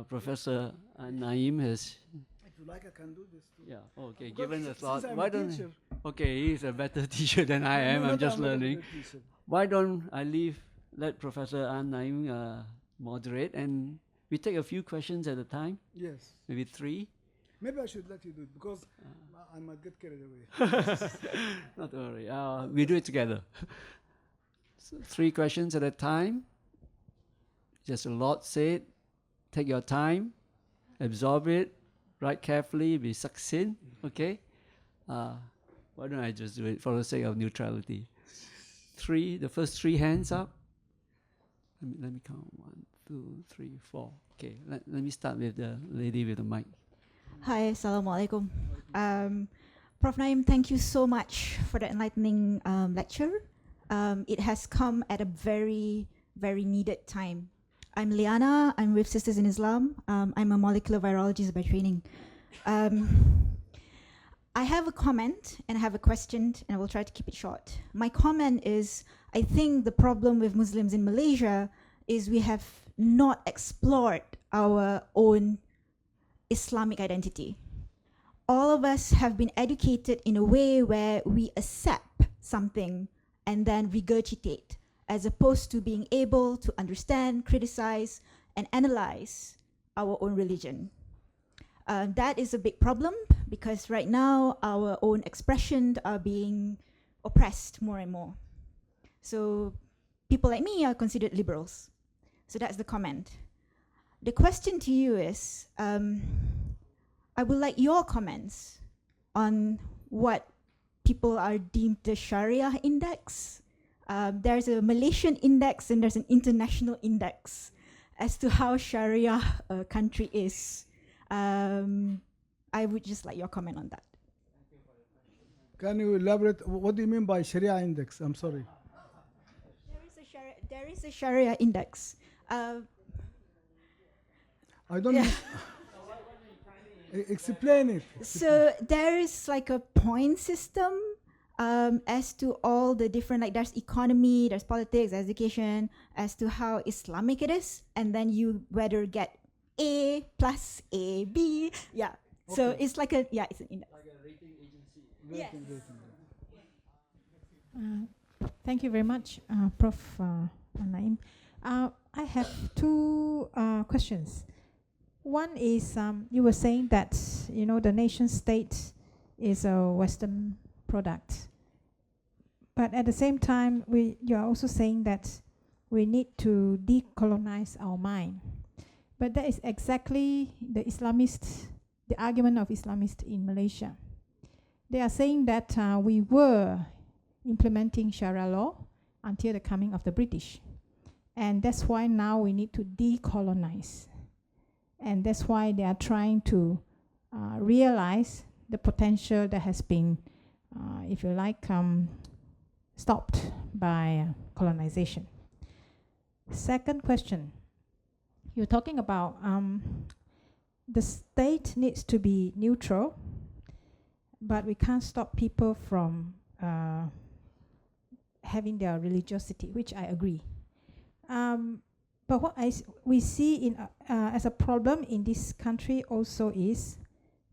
Professor an-Naim has. If you like, I can do this too. Yeah. Okay. Because Given the since thought, I'm why a don't? teacher. Okay, he's a better teacher than I am. No, I'm just I'm not a learning. good teacher. Why don't I let Professor an-Naim moderate, and we take a few questions at a time, Yes. maybe 3. Maybe I should let you do it because I might get carried away. Not to worry. We do it together. So 3 questions at a time. Just a lot said. Take your time, absorb it, write carefully, be succinct. Okay. Why don't I just do it for the sake of neutrality? 3. The first 3 hands up. Let me count. 1, 2, 3, 4. Okay. Let me start with the lady with the mic. Hi, Assalamualaikum. Prof. Naim, thank you so much for the enlightening lecture. It has come at a very, very needed time. I'm Liana, I'm with Sisters in Islam. I'm a molecular virologist by training. I have a comment and I have a question, and I will try to keep it short. My comment is, I think the problem with Muslims in Malaysia is we have not explored our own Islamic identity. All of us have been educated in a way where we accept something and then regurgitate, as opposed to being able to understand, criticize, and analyze our own religion. That is a big problem because right now our own expressions are being oppressed more and more. So people like me are considered liberals. So that's the comment. The question to you is, I would like your comments on what people are deemed the Sharia index. There's a Malaysian index and there's an international index as to how Sharia a country is. I would just like your comment on that. Can you elaborate? What do you mean by Sharia index? I'm sorry. There is a Sharia index. I don't know. Explain it. So there is like a point system as to all the different, like there's economy, there's politics, education, as to how Islamic it is, and then you whether get A plus A, B, yeah. Okay. So it's like a, yeah, it's an index. Like a rating agency. Yes. Thank you very much, Prof. an-Naim. I have 2 questions. One is you were saying that the nation state is a Western product, but at the same time you are also saying that we need to decolonize our mind. But that is exactly the argument of Islamists in Malaysia. They are saying that we were implementing Sharia law until the coming of the British. And that's why now we need to decolonize. And that's why they are trying to realize the potential that has been, if you like, stopped by colonization. Second question, you're talking about the state needs to be neutral, but we can't stop people from having their religiosity, which I agree. But what we see as a problem in this country also is,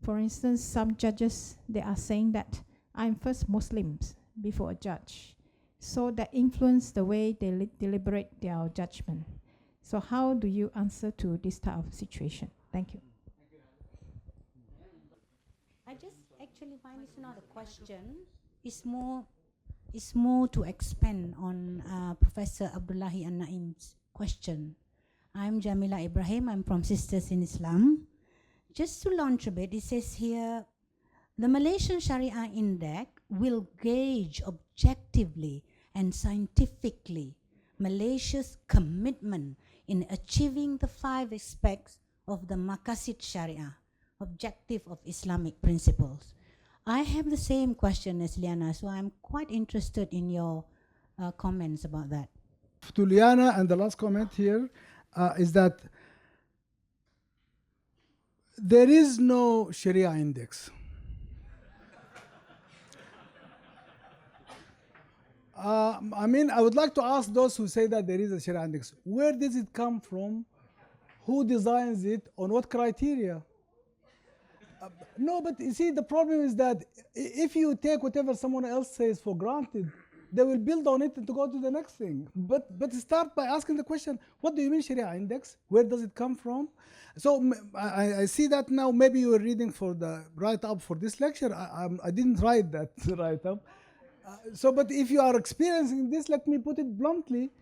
for instance, some judges, they are saying that I'm first Muslims before a judge. So that influence the way they deliberate their judgment. So how do you answer to this type of situation? Thank you. I just actually find it's not a question. It's more to expand on Professor Abdullahi an-Naim's question. I'm Jamila Ibrahim. I'm from Sisters in Islam. Just to launch a bit, it says here, the Malaysian Sharia Index will gauge objectively and scientifically Malaysia's commitment in achieving the 5 aspects of the Maqasid Sharia, objective of Islamic principles. I have the same question as Liana, so I'm quite interested in your comments about that. To Liana, and the last comment here is that there is no Sharia index. I mean, I would like to ask those who say that there is a Sharia index, where does it come from? Who designs it? On what criteria? No, but you see, the problem is that if you take whatever someone else says for granted, they will build on it and to go to the next thing. But start by asking the question, what do you mean Sharia index? Where does it come from? So I see that now. Maybe you were reading for the write-up for this lecture. I didn't write that write-up. But if you are experiencing this, let me put it bluntly,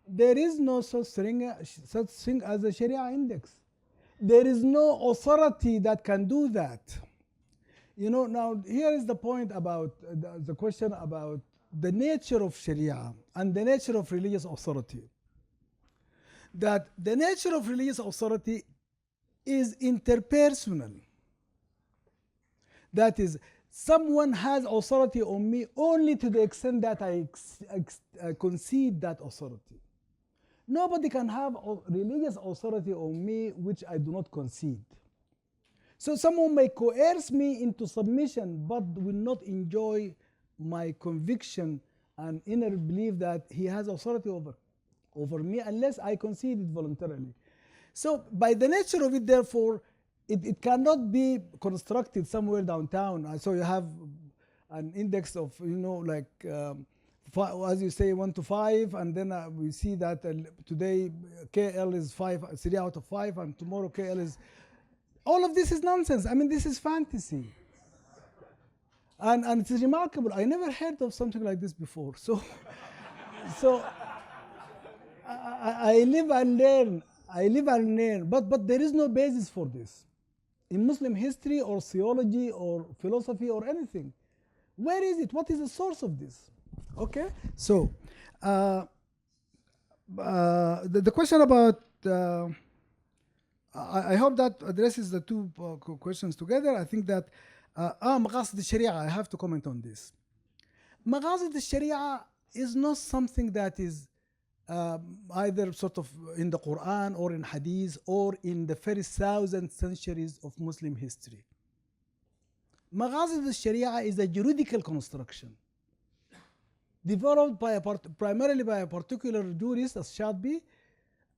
there is no such thing as a Sharia index. There is no authority that can do that. You know, now here is the point about the question about the nature of Sharia and the nature of religious authority. That the nature of religious authority is interpersonal. That is, someone has authority on me only to the extent that I concede that authority. Nobody can have religious authority on me which I do not concede. So someone may coerce me into submission but will not enjoy my conviction and inner belief that he has authority over me unless I concede it voluntarily. So by the nature of it, therefore, it cannot be constructed somewhere downtown. So you have an index of, like, as you say, 1 to 5, and then we see that today KL is 3 out of 5, and tomorrow KL is... All of this is nonsense. I mean, this is fantasy. And it's remarkable. I never heard of something like this before. So I live and learn. But there is no basis for this in Muslim history or theology or philosophy or anything. Where is it? What is the source of this? Okay, so the question about I hope that addresses the two questions together. I think that Maqasid al-Sharia, I have to comment on this. Maqasid al-Sharia is not something that is either sort of in the Quran or in Hadith or in the first 1,000 centuries of Muslim history. Maqasid al-Sharia is a juridical construction developed primarily by a particular jurist as Shadbi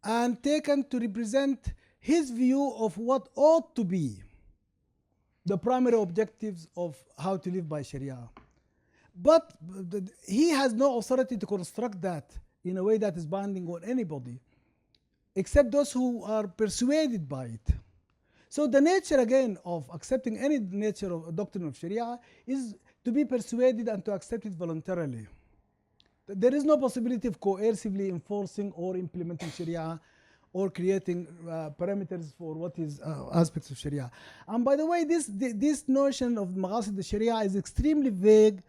and taken to represent his view of what ought to be the primary objectives of how to live by Sharia. But he has no authority to construct that in a way that is binding on anybody except those who are persuaded by it. So the nature again of accepting any nature of a doctrine of Sharia is to be persuaded and to accept it voluntarily. There is no possibility of coercively enforcing or implementing Sharia or creating parameters for what is aspects of Sharia. And by the way, this notion of maqasid al-Sharia is extremely vague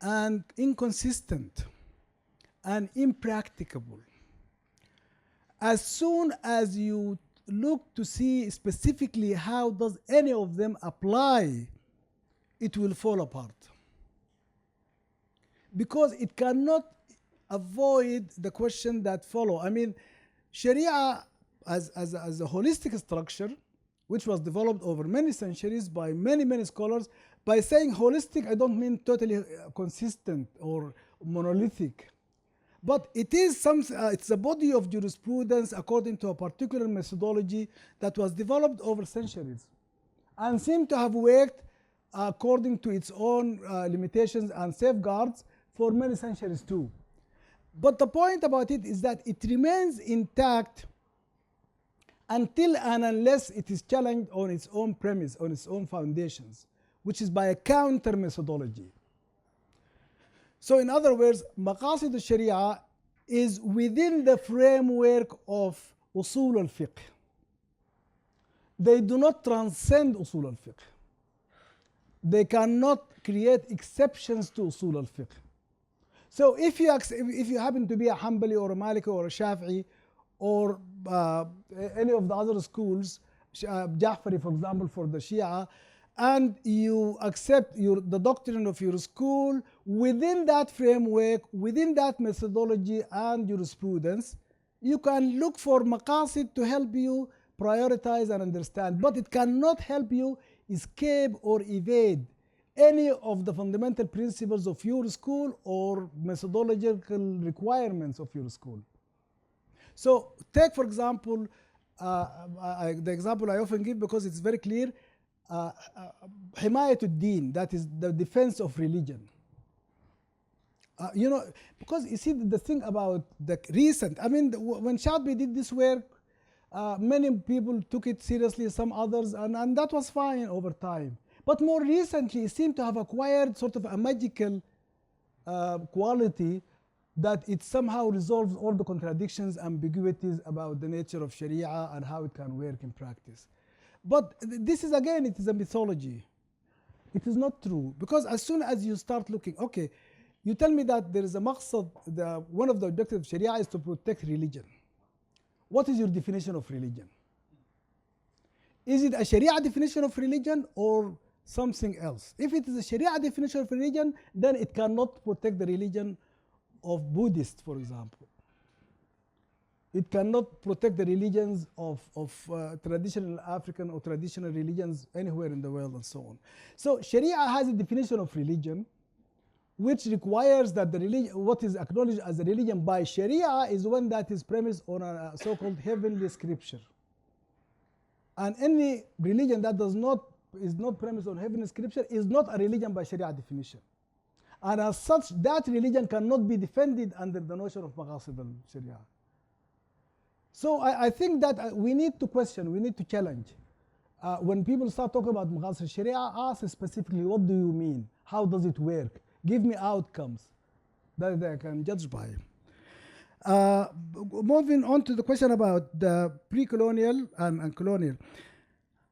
and inconsistent and impracticable. As soon as you look to see specifically how does any of them apply, it will fall apart. Because it cannot avoid the question that follow. I mean, Sharia as a holistic structure, which was developed over many centuries by many scholars. By saying holistic, I don't mean totally consistent or monolithic. But it is it's a body of jurisprudence according to a particular methodology that was developed over centuries and seemed to have worked according to its own limitations and safeguards for many centuries too. But the point about it is that it remains intact until and unless it is challenged on its own premise, on its own foundations, which is by a counter methodology. So in other words, maqasid al-Sharia is within the framework of usul al-fiqh. They do not transcend usul al-fiqh. They cannot create exceptions to usul al-fiqh. So if you happen to be a Hanbali or a Maliki or a Shafi'i or any of the other schools, Ja'fari for example for the Shia, and you accept the doctrine of your school within that framework, within that methodology and jurisprudence, you can look for maqasid to help you prioritize and understand, but it cannot help you escape or evade any of the fundamental principles of your school or methodological requirements of your school. So take for example, the example I often give because it's very clear, himayat ad-din, that is the defense of religion. Because you see the thing about the recent, I mean, when Shadbi did this work, many people took it seriously, some others, and that was fine over time. But more recently, it seemed to have acquired sort of a magical quality that it somehow resolves all the contradictions, ambiguities about the nature of Sharia and how it can work in practice. But this is, again, it is a mythology. It is not true. Because as soon as you start looking, okay, you tell me that there is a maqsad, one of the objectives of Sharia is to protect religion. What is your definition of religion? Is it a Sharia definition of religion or something else? If it is a Sharia definition of religion, then it cannot protect the religion of Buddhists, for example. It cannot protect the religions of traditional African or traditional religions anywhere in the world and so on. So Sharia has a definition of religion which requires that the religion, what is acknowledged as a religion by Sharia is one that is premised on a so-called heavenly scripture. And any religion that is not premised on heavenly scripture is not a religion by Sharia definition. And as such, that religion cannot be defended under the notion of maqasid al-Sharia. So I think that we need to question, we need to challenge. When people start talking about maqasid al-Sharia, ask specifically, what do you mean? How does it work? Give me outcomes that they can judge by. Moving on to the question about the pre-colonial and colonial.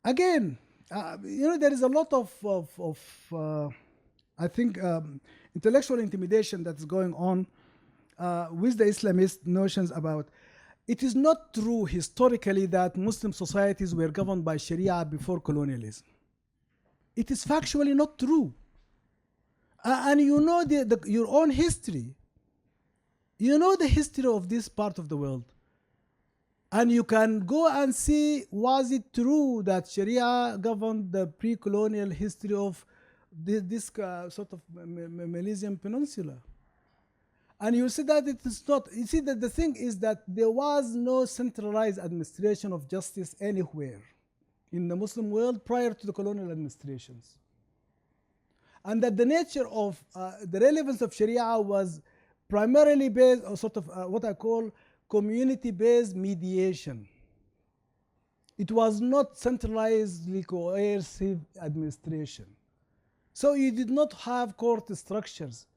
Again, there is a lot of I think, intellectual intimidation that's going on with the Islamist notions about it is not true historically that Muslim societies were governed by Sharia before colonialism. It is factually not true. And you know your own history. You know the history of this part of the world. And you can go and see, was it true that Sharia governed the pre-colonial history of this sort of Malaysian peninsula? And you see that it is not. You see that the thing is that there was no centralized administration of justice anywhere in the Muslim world prior to the colonial administrations. And that the nature of the relevance of Sharia was primarily based on sort of what I call community-based mediation. It was not centralizedly coercive administration. So you did not have court structures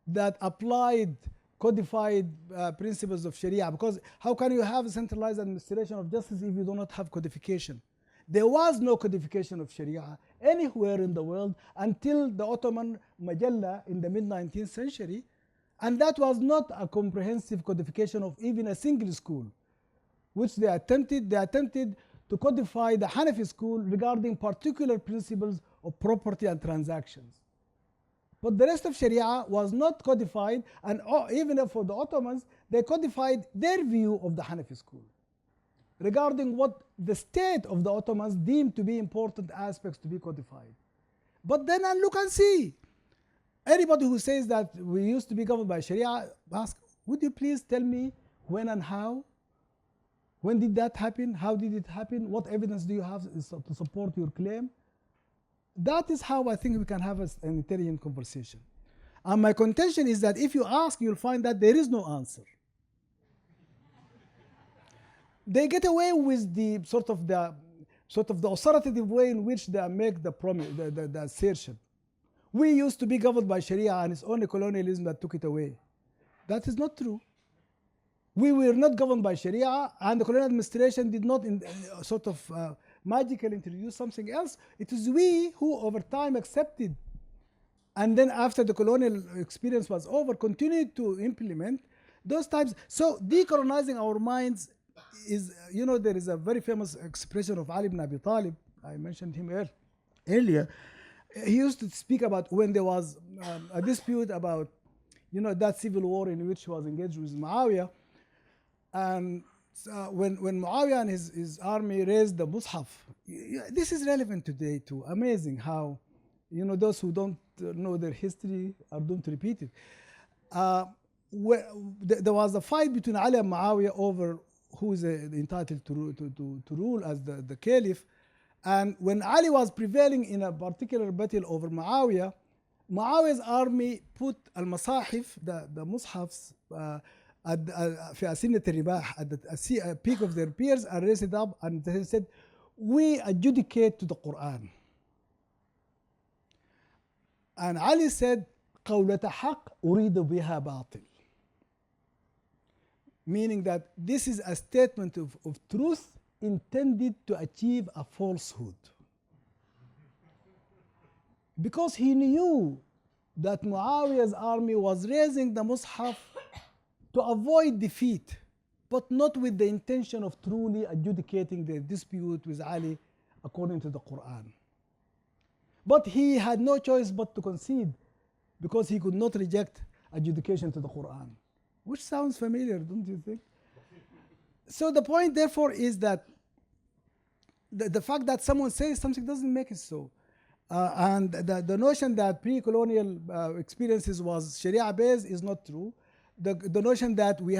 that applied codified principles of Sharia, because how can you have a centralized administration of justice if you do not have codification? There was no codification of Sharia anywhere in the world until the Ottoman Majalla in the mid-19th century, and that was not a comprehensive codification of even a single school, which they attempted to codify the Hanafi school regarding particular principles of property and transactions. But the rest of Sharia was not codified, and even for the Ottomans, they codified their view of the Hanafi school regarding what the state of the Ottomans deemed to be important aspects to be codified. But then look and see. Anybody who says that we used to be governed by Sharia, ask, would you please tell me when and how? When did that happen? How did it happen? What evidence do you have to support your claim? That is how I think we can have an intelligent conversation. And my contention is that if you ask, you'll find that there is no answer. They get away with the sort of the authoritative way in which they make the promise, the assertion. We used to be governed by Sharia, and it's only colonialism that took it away. That is not true. We were not governed by Sharia, and the colonial administration did not magically introduce something else. It is we who over time accepted, and then after the colonial experience was over, continued to implement those types. So decolonizing our minds is, there is a very famous expression of Ali ibn Abi Talib. I mentioned him earlier. He used to speak about when there was a dispute about, that civil war in which he was engaged with Muawiyah. And when Muawiyah and his army raised the Mus'haf, this is relevant today too. Amazing how, those who don't know their history are doomed to repeat it. There was a fight between Ali and Muawiyah over who is entitled to rule as the caliph. And when Ali was prevailing in a particular battle over Muawiyah, Muawiyah's army put al-masahif, the mushafs, في أسنة الرباح, at the peak of their peers, and raised it up, and they said, we adjudicate to the Quran. And Ali said, قولة حق أريد بها باطل. Meaning that this is a statement of truth intended to achieve a falsehood. Because he knew that Muawiyah's army was raising the Mus'haf to avoid defeat, but not with the intention of truly adjudicating their dispute with Ali according to the Quran. But he had no choice but to concede, because he could not reject adjudication to the Quran. Which sounds familiar, don't you think? So the point, therefore, is that the fact that someone says something doesn't make it so. And the notion that pre-colonial experiences was Sharia-based is not true. The notion that we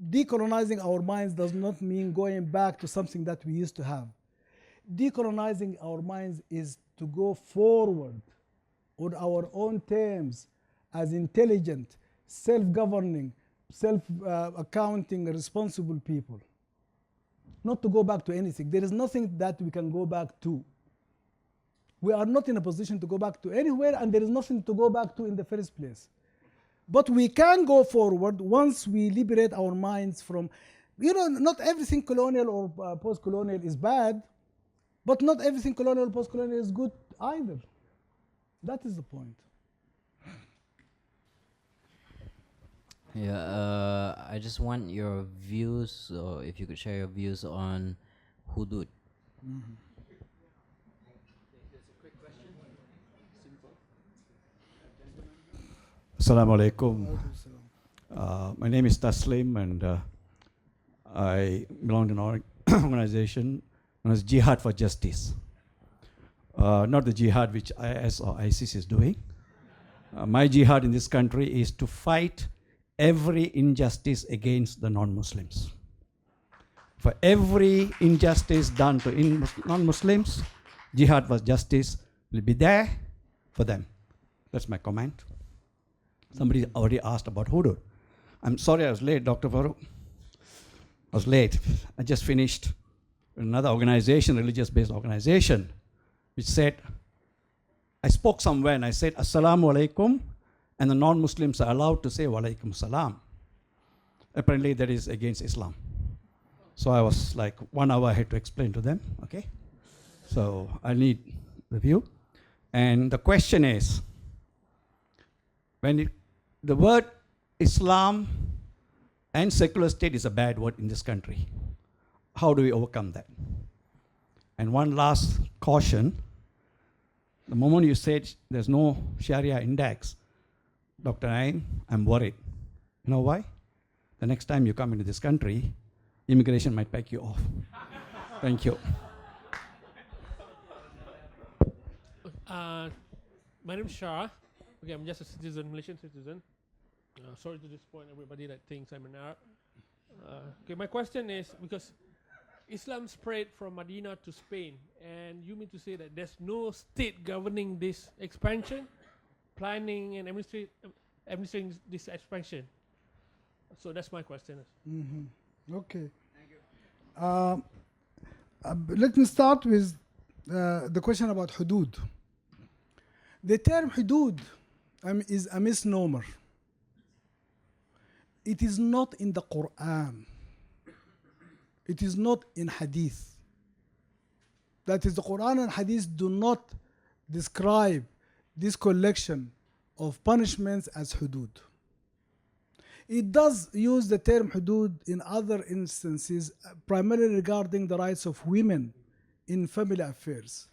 decolonizing our minds does not mean going back to something that we used to have. Decolonizing our minds is to go forward on our own terms as intelligent, self-governing, self-accounting, responsible people. Not to go back to anything. There is nothing that we can go back to. We are not in a position to go back to anywhere, and there is nothing to go back to in the first place. But we can go forward once we liberate our minds from, not everything colonial or post-colonial is bad, but not everything colonial or post-colonial is good either. That is the point. Yeah, I just want your views, or if you could share your views on hudud. Mm-hmm. Assalamu alaikum. My name is Taslim, and I belong to an organization known as Jihad for Justice. Not the jihad which IS or ISIS is doing. My jihad in this country is to fight every injustice against the non-Muslims. For every injustice done to non-Muslims, Jihad for Justice will be there for them. That's my comment. Somebody already asked about hudud. I'm sorry I was late, Dr. Farooq. I was late. I just finished another organization, religious-based organization, which said, I spoke somewhere and I said, Assalamu alaikum, and the non-Muslims are allowed to say Walaikum Salam. Apparently that is against Islam. So I was like 1 hour I had to explain to them, okay? So I need the view. And the question is, the word Islam and secular state is a bad word in this country. How do we overcome that? And one last caution, the moment you said there's no Sharia index, Dr. Naim, I'm worried. You know why? The next time you come into this country, immigration might pack you off. Thank you. My name is Cheah. Okay, I'm just a citizen, Malaysian citizen. Sorry to disappoint everybody that thinks I'm an Arab. Okay, my question is, because Islam spread from Medina to Spain, and you mean to say that there's no state governing this expansion, planning and administering this expansion? So that's my question. Okay. Let me start with the question about hudud. The term hudud is a misnomer. It is not in the Quran. It is not in Hadith. That is, the Quran and Hadith do not describe this collection of punishments as hudud. It does use the term hudud in other instances, primarily regarding the rights of women in family affairs.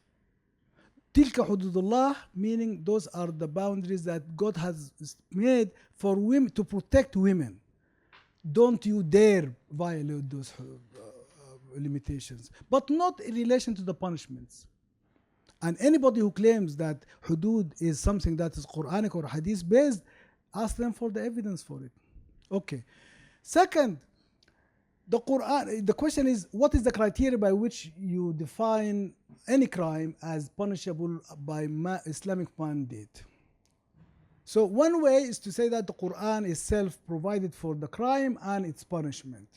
Tilka hududullah, meaning those are the boundaries that God has made for women to protect women. Don't you dare violate those limitations, but not in relation to the punishments. And anybody who claims that hudud is something that is Quranic or Hadith based, ask them for the evidence for it. Okay. Second, the Quran, the question is, what is the criteria by which you define any crime as punishable by Islamic mandate? So one way is to say that the Quran itself provided for the crime and its punishment.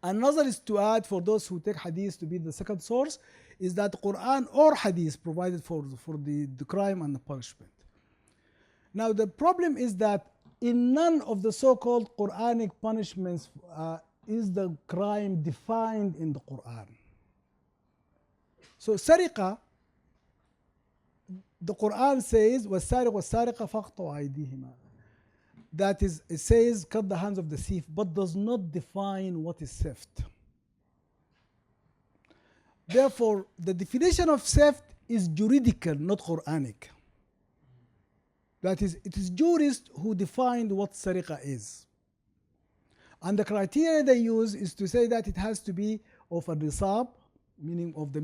Another is to add, for those who take Hadith to be the second source, is that the Quran or Hadith provided for the crime and the punishment. Now the problem is that in none of the so-called Quranic punishments is the crime defined in the Quran. So sariqa, the Quran says, وَالسَّارِقُ وَالسَّارِقَ فَاقْطَعُوا أَيْدِيهِمَا. That is, it says, cut the hands of the thief, but does not define what is theft. Therefore, the definition of theft is juridical, not Quranic. That is, it is jurists who defined what sariqa is. And the criteria they use is to say that it has to be of a nisab, meaning of the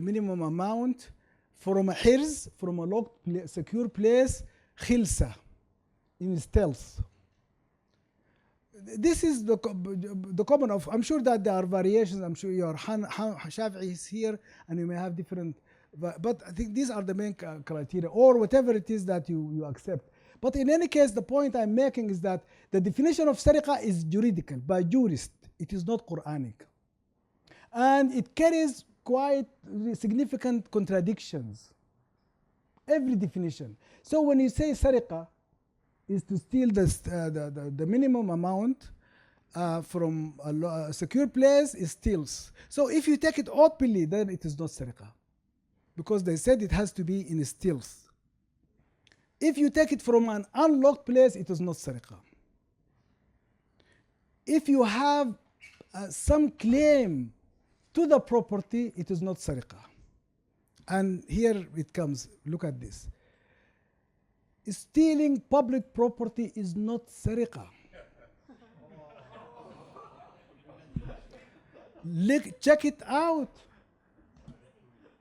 minimum amount, from a hirz, from a locked, secure place, khilsa, in stealth. This is the common of, I'm sure that there are variations, I'm sure your Shafi'i is here, and you may have different, but I think these are the main criteria, or whatever it is that you accept. But in any case, the point I'm making is that the definition of sariqa is juridical, by jurists. It is not Quranic. And it carries quite significant contradictions. Every definition. So when you say sariqa is to steal the minimum amount from a secure place, it steals. So if you take it openly, then it is not sariqa, because they said it has to be in stealth. If you take it from an unlocked place, it is not sariqa. If you have some claim to the property, it is not sariqa. And here it comes, look at this. Stealing public property is not sariqa. Check it out.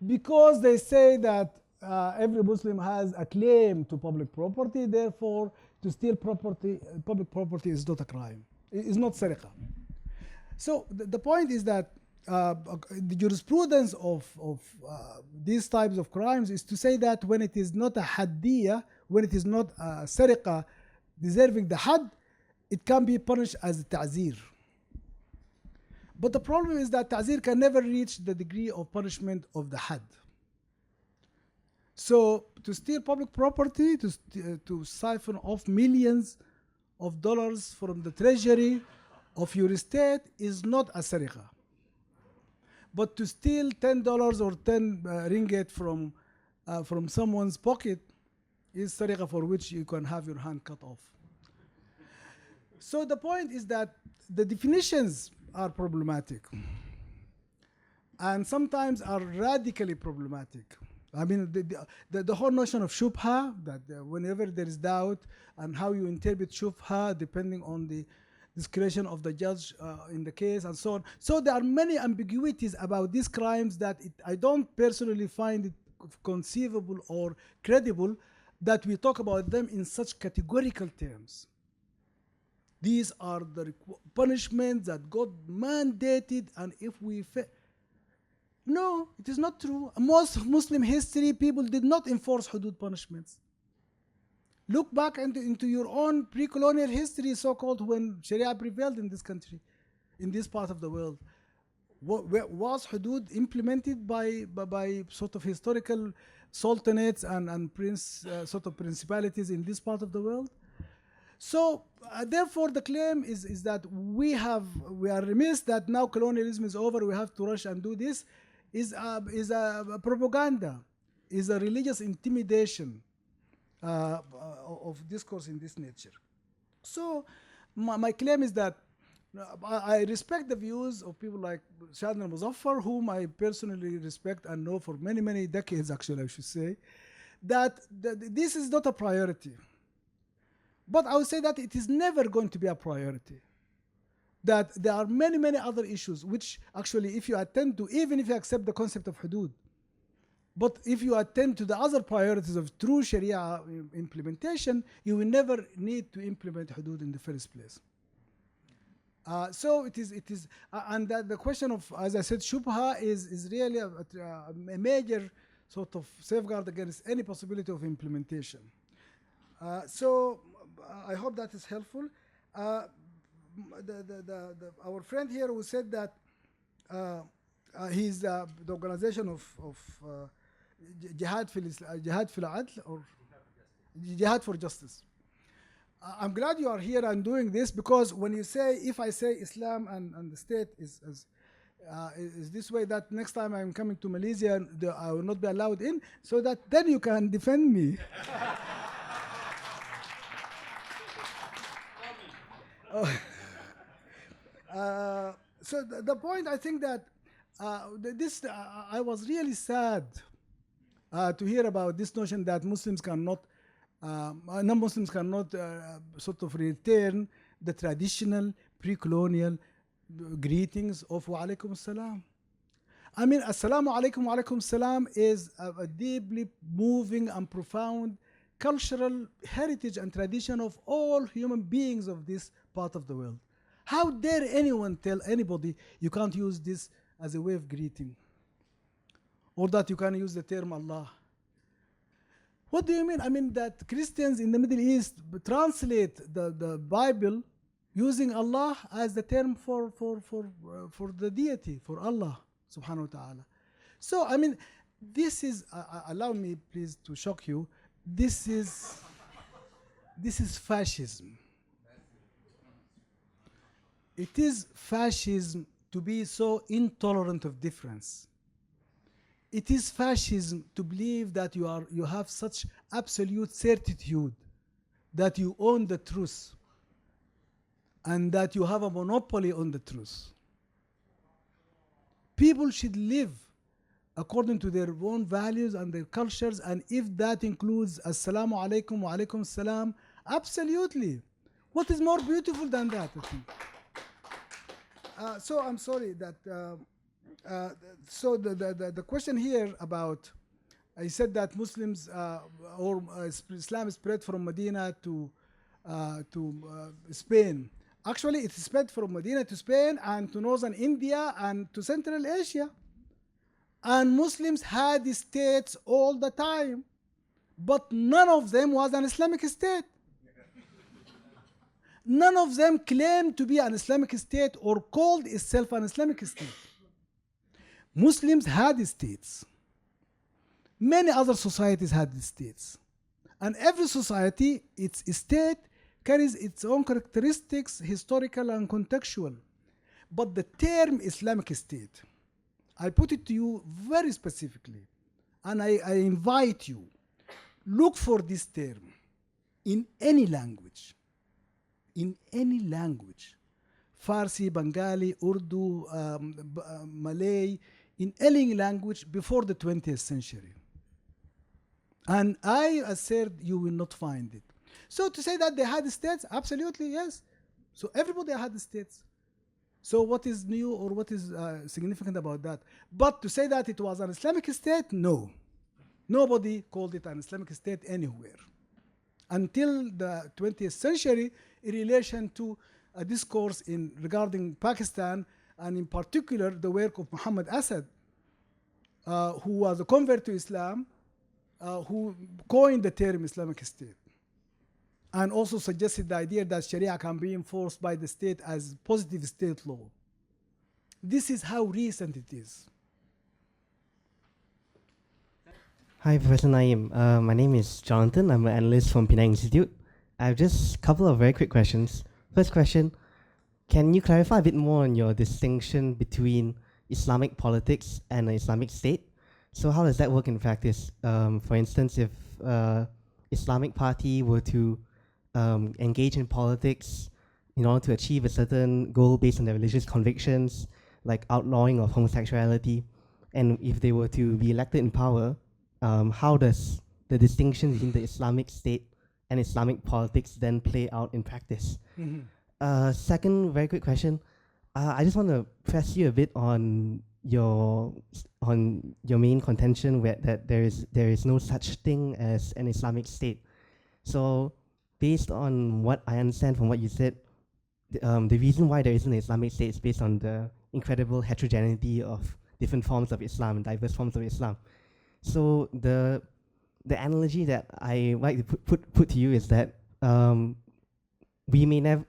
Because they say that every Muslim has a claim to public property, therefore to steal property, public property is not a crime. It is not sariqa. So the point is that the jurisprudence of these types of crimes is to say that when it is not a haddiyah, when it is not a sariqa deserving the had, it can be punished as a ta'zir. But the problem is that ta'zir can never reach the degree of punishment of the had. So to steal public property, to siphon off millions of dollars from the treasury of your state is not a sariqa. But to steal $10 or 10 ringgit from someone's pocket is sariqa, for which you can have your hand cut off. So the point is that the definitions are problematic and sometimes are radically problematic. I mean, the whole notion of shubha, that whenever there is doubt and how you interpret shubha depending on the discretion of the judge in the case and so on. So there are many ambiguities about these crimes that I don't personally find it conceivable or credible that we talk about them in such categorical terms. These are the punishments that God mandated, and if we no, it is not true. Most Muslim history, people did not enforce hudud punishments. Look back into your own pre-colonial history, so-called, when Sharia prevailed in this country, in this part of the world. Was hudud implemented by sort of historical sultanates and sort of principalities in this part of the world? So therefore the claim is that we are remiss that now colonialism is over, we have to rush and do this, is a propaganda, is a religious intimidation of discourse in this nature. So my claim is that I respect the views of people like Shah al-Muzaffar, whom I personally respect and know for many, many decades, actually, I should say, that this is not a priority. But I would say that it is never going to be a priority. That there are many, many other issues which actually, if you attend to, even if you accept the concept of hudud, but if you attend to the other priorities of true Sharia implementation, you will never need to implement hudud in the first place. So it is, and that the question of, as I said, shubha is really a major sort of safeguard against any possibility of implementation. So I hope that is helpful. Our friend here who said that he's the organization of Jihad fil Adl, or Jihad for Justice. I'm glad you are here and doing this, because when you say, if I say Islam and the state is this way, that next time I'm coming to Malaysia, I will not be allowed in, so that then you can defend me. So the point, I think that I was really sad to hear about this notion that Muslims cannot, non-Muslims cannot sort of return the traditional pre-colonial greetings of wa alaikum assalam. I mean, assalamu alaikum wa alaikum assalam is a deeply moving and profound cultural heritage and tradition of all human beings of this part of the world. How dare anyone tell anybody you can't use this as a way of greeting, or that you can use the term Allah? What do you mean? I mean that Christians in the Middle East translate the Bible using Allah as the term for the deity, for Allah subhanahu wa ta'ala. So I mean, this is, allow me please to shock you, this is fascism. It is fascism to be so intolerant of difference. It is fascism to believe that you have such absolute certitude that you own the truth and that you have a monopoly on the truth. People should live according to their own values and their cultures, and if that includes assalamu alaikum wa alaikum assalam, absolutely. What is more beautiful than that, I think? So I'm sorry that, so the question here about, I said that Muslims or Islam spread from Medina to Spain. Actually, it spread from Medina to Spain and to northern India and to Central Asia. And Muslims had states all the time, but none of them was an Islamic state. None of them claimed to be an Islamic state or called itself an Islamic state. Muslims had states. Many other societies had states. And every society, its state, carries its own characteristics, historical and contextual. But the term Islamic State, I put it to you very specifically, and I invite you, look for this term in any language, Farsi, Bengali, Urdu, Malay, in any language before the 20th century. And I assert you will not find it. So to say that they had states, absolutely, yes. So everybody had states. So what is new or what is significant about that? But to say that it was an Islamic state, no. Nobody called it an Islamic state anywhere. Until the 20th century, in relation to a discourse regarding Pakistan, and in particular the work of Muhammad Asad, who was a convert to Islam, who coined the term Islamic State, and also suggested the idea that Sharia can be enforced by the state as positive state law. This is how recent it is. Hi, Professor Naim. My name is Jonathan. I'm an analyst from Penang Institute. I have just a couple of very quick questions. First question, can you clarify a bit more on your distinction between Islamic politics and an Islamic state? So how does that work in practice? For instance, if Islamic party were to engage in politics in order to achieve a certain goal based on their religious convictions, like outlawing of homosexuality, and if they were to be elected in power, how does the distinction between the Islamic state and Islamic politics then play out in practice? Second, very quick question. I just want to press you a bit on your main contention that there is no such thing as an Islamic state. So, based on what I understand from what you said, the reason why there isn't an Islamic state is based on the incredible heterogeneity of different forms of Islam and diverse forms of Islam. So the analogy that I like to put to you is that we may never.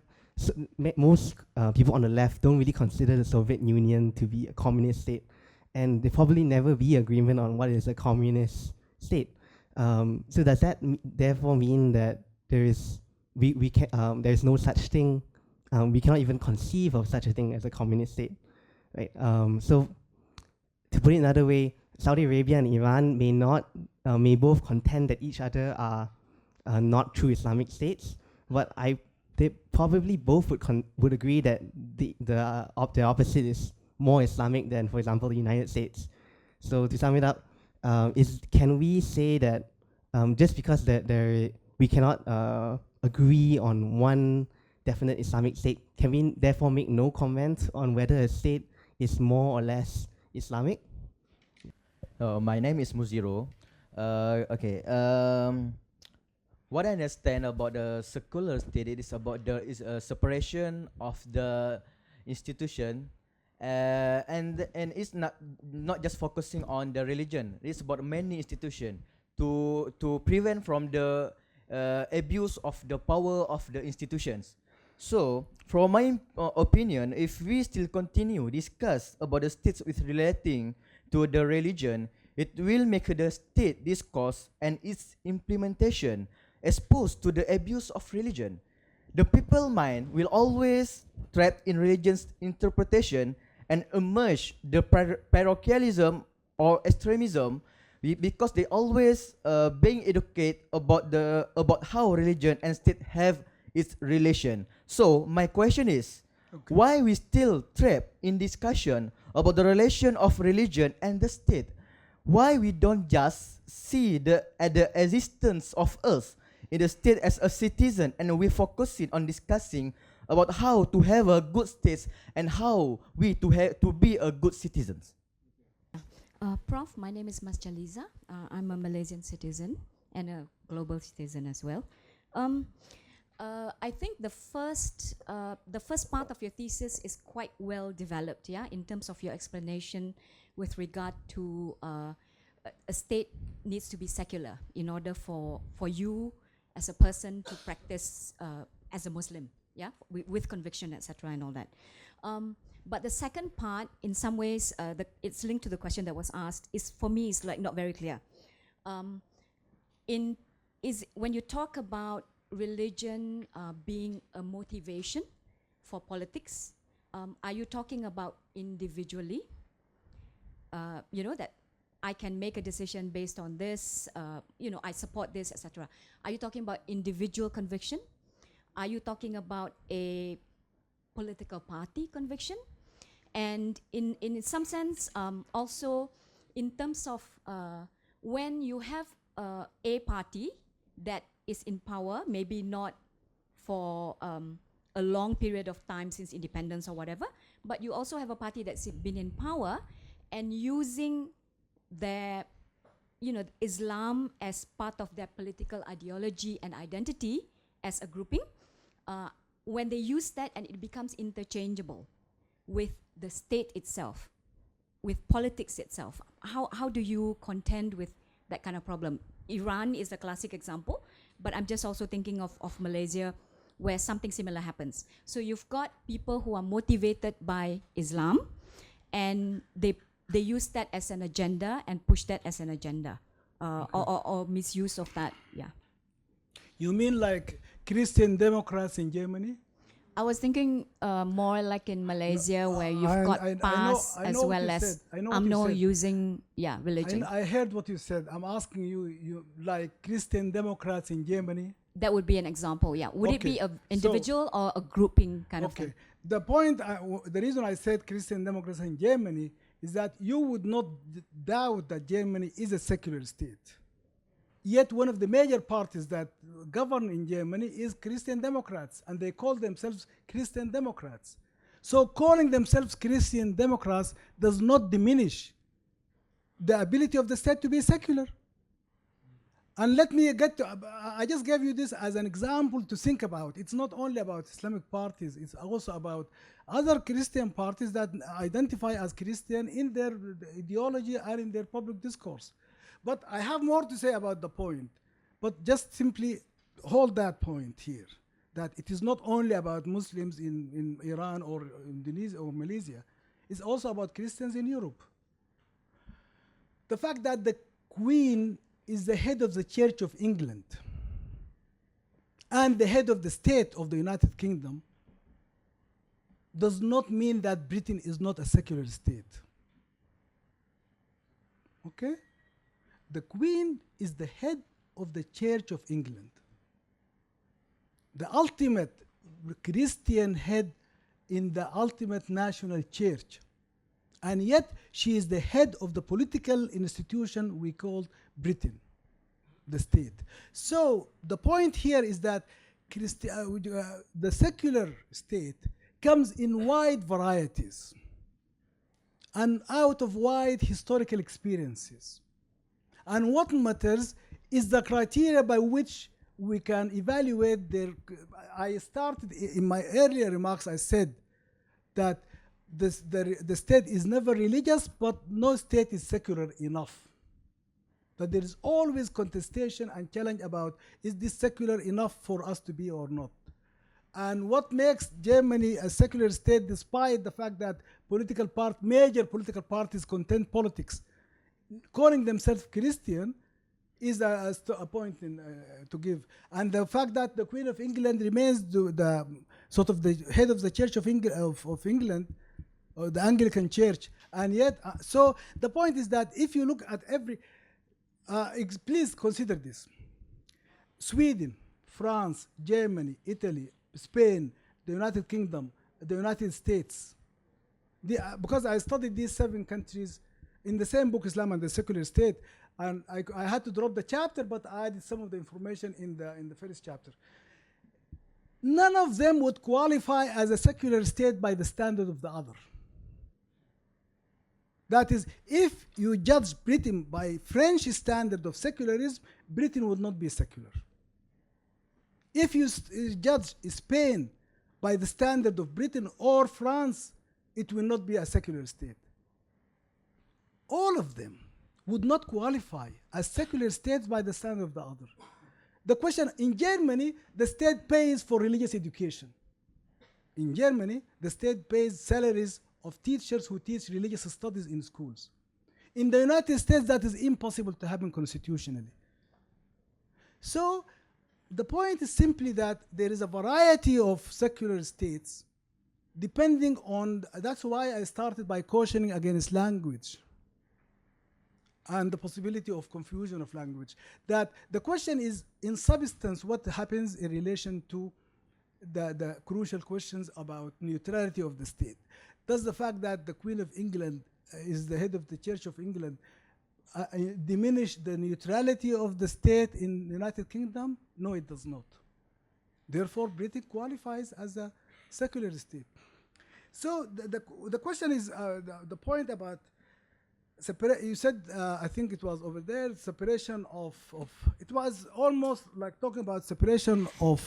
Most people on the left don't really consider the Soviet Union to be a communist state, and there probably never be agreement on what is a communist state. So does that therefore mean that there is no such thing? We cannot even conceive of such a thing as a communist state, right? So to put it another way, Saudi Arabia and Iran may both contend that each other are not true Islamic states, but they probably both would agree that the opposite is more Islamic than, for example, the United States. So to sum it up, can we say that just because we cannot agree on one definite Islamic state, can we therefore make no comment on whether a state is more or less Islamic? My name is Muziro. What I understand about the secular state, it is about the separation of the institution, and it's not just focusing on the religion. It's about many institutions to prevent from the abuse of the power of the institutions. So, from my opinion, if we still continue discuss about the states with relating to the religion, it will make the state discourse and its implementation exposed to the abuse of religion. The people mind will always trapped in religion's interpretation and emerge the parochialism or extremism because they always being educated about how religion and state have its relation. So my question is, why we still trapped in discussion about the relation of religion and the state? Why we don't just see the existence of us in the state as a citizen, and we focusing on discussing about how to have a good state and how we to be a good citizens? Prof, my name is Mas Jaliza. I'm a Malaysian citizen and a global citizen as well. I think the first part of your thesis is quite well developed, yeah, in terms of your explanation with regard to a state needs to be secular in order for you as a person to practice as a Muslim, yeah, with conviction, etc., and all that. But the second part, in some ways, it's linked to the question that was asked. For me, it's like not very clear. um, when you talk about religion being a motivation for politics, are you talking about individually? You know, that I can make a decision based on this, you know, I support this, etc. Are you talking about individual conviction? Are you talking about a political party conviction? And in some sense, also in terms of when you have a party that is in power, maybe not for a long period of time since independence or whatever, but you also have a party that's been in power and using their, you know, Islam as part of their political ideology and identity as a grouping, when they use that and it becomes interchangeable with the state itself, with politics itself, how do you contend with that kind of problem? Iran is a classic example, but I'm just also thinking of Malaysia, where something similar happens. So you've got people who are motivated by Islam, and they use that as an agenda and push that as an agenda, or misuse of that. Yeah. You mean like Christian Democrats in Germany? I was thinking more like in Malaysia, where you've got PAS as well as UMNO using religion. I heard what you said. I'm asking you like Christian Democrats in Germany? That would be an example, yeah. Would it be an individual or a grouping kind of thing? The point, the reason I said Christian Democrats in Germany is that you would not doubt that Germany is a secular state. Yet one of the major parties that govern in Germany is Christian Democrats, and they call themselves Christian Democrats. So calling themselves Christian Democrats does not diminish the ability of the state to be secular. And let me get to, I just gave you this as an example to think about. It's not only about Islamic parties, it's also about other Christian parties that identify as Christian in their ideology and in their public discourse. But I have more to say about the point, but just simply hold that point here, that it is not only about Muslims in Iran or Indonesia or Malaysia, it's also about Christians in Europe. The fact that the Queen is the head of the Church of England and the head of the state of the United Kingdom does not mean that Britain is not a secular state. Okay? The Queen is the head of the Church of England, the ultimate Christian head in the ultimate national church. And yet she is the head of the political institution we call Britain, the state. So the point here is that the secular state comes in wide varieties and out of wide historical experiences. And what matters is the criteria by which we can evaluate their. I started in my earlier remarks, I said that the state is never religious, but no state is secular enough. That there is always contestation and challenge about, is this secular enough for us to be or not? And what makes Germany a secular state, despite the fact that major political parties contend politics, calling themselves Christian, is a point to give. And the fact that the Queen of England remains the sort of the head of the Church of England, or the Anglican Church, and yet, so the point is that if you look at every, please consider this: Sweden, France, Germany, Italy, Spain, the United Kingdom, the United States. Because I studied these 7 countries in the same book, Islam and the Secular State, and I had to drop the chapter, but I added some of the information in the first chapter. None of them would qualify as a secular state by the standard of the other. That is, if you judge Britain by French standard of secularism, Britain would not be secular. If you judge Spain by the standard of Britain or France, it will not be a secular state. All of them would not qualify as secular states by the standard of the other. The question, in Germany, the state pays for religious education. In Germany, the state pays salaries of teachers who teach religious studies in schools. In the United States, that is impossible to happen constitutionally. So the point is simply that there is a variety of secular states depending on, that's why I started by cautioning against language and the possibility of confusion of language. That the question is, in substance, what happens in relation to the crucial questions about neutrality of the state. Does the fact that the Queen of England is the head of the Church of England diminish the neutrality of the state in the United Kingdom? No, it does not. Therefore, Britain qualifies as a secular state. So the question is, the point about you said, I think it was over there, separation of it was almost like talking about separation of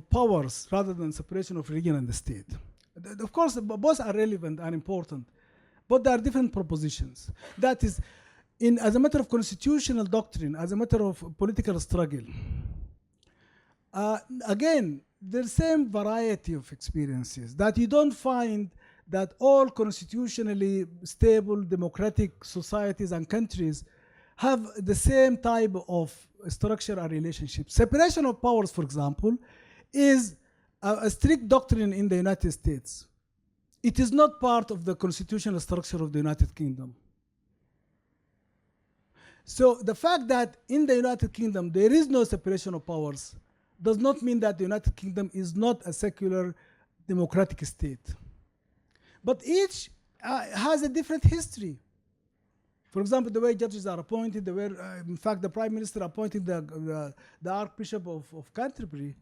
powers rather than separation of religion and the state. Of course, both are relevant and important, but there are different propositions. That is, as a matter of constitutional doctrine, as a matter of political struggle, again, the same variety of experiences, that you don't find that all constitutionally stable democratic societies and countries have the same type of structure and relationship. Separation of powers, for example, is a strict doctrine in the United States. It is not part of the constitutional structure of the United Kingdom. So the fact that in the United Kingdom there is no separation of powers does not mean that the United Kingdom is not a secular democratic state. But each has a different history. For example, the way judges are appointed, the way, in fact, the Prime Minister appointed the Archbishop of Canterbury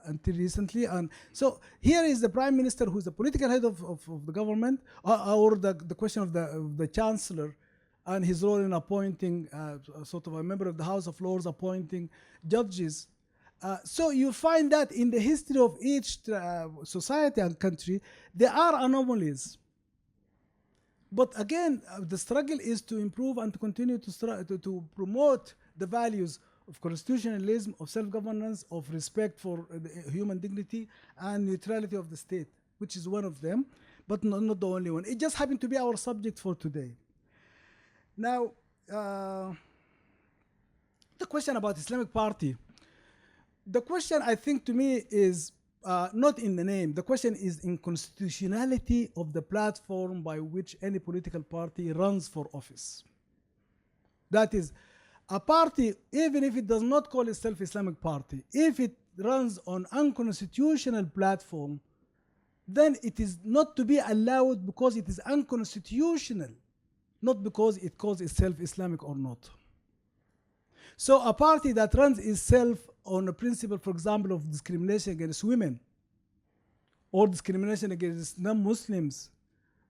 until recently. And so here is the Prime Minister who is the political head of the government, or the question of the Chancellor and his role in appointing sort of a member of the House of Lords appointing judges. So you find that in the history of each society and country, there are anomalies. But again, the struggle is to improve and to continue to promote the values of constitutionalism, of self-governance, of respect for human dignity and neutrality of the state, which is one of them, but not the only one. It just happened to be our subject for today. Now, the question about Islamic Party. The question, I think, to me is not in the name. The question is in constitutionality of the platform by which any political party runs for office. That is, a party, even if it does not call itself Islamic Party, if it runs on unconstitutional platform, then it is not to be allowed because it is unconstitutional, not because it calls itself Islamic or not. So a party that runs itself on a principle, for example, of discrimination against women or discrimination against non-Muslims,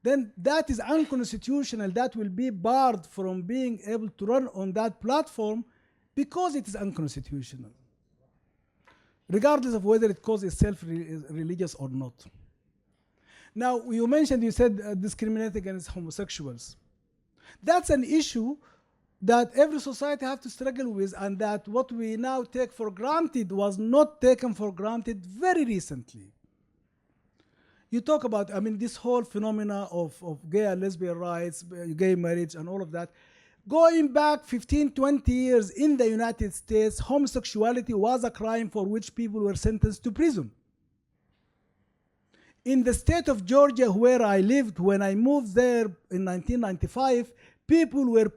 then that is unconstitutional. That will be barred from being able to run on that platform because it is unconstitutional, regardless of whether it calls itself religious or not. Now, you said discriminate against homosexuals. That's an issue that every society has to struggle with, and that what we now take for granted was not taken for granted very recently. You talk about, this whole phenomena of gay and lesbian rights, gay marriage and all of that. Going back 15, 20 years in the United States, homosexuality was a crime for which people were sentenced to prison. In the state of Georgia, where I lived when I moved there in 1995, people were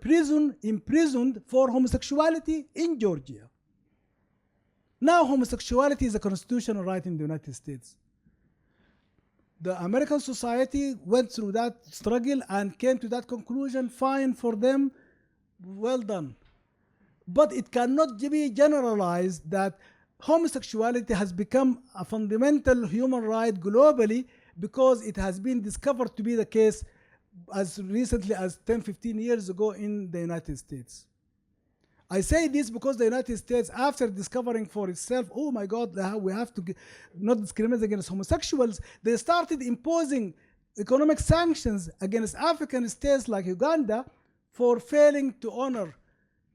imprisoned for homosexuality in Georgia. Now homosexuality is a constitutional right in the United States. The American society went through that struggle and came to that conclusion. Fine for them, well done. But it cannot be generalized that homosexuality has become a fundamental human right globally because it has been discovered to be the case as recently as 10, 15 years ago in the United States. I say this because the United States, after discovering for itself, oh my God, we have to not discriminate against homosexuals, they started imposing economic sanctions against African states like Uganda for failing to honor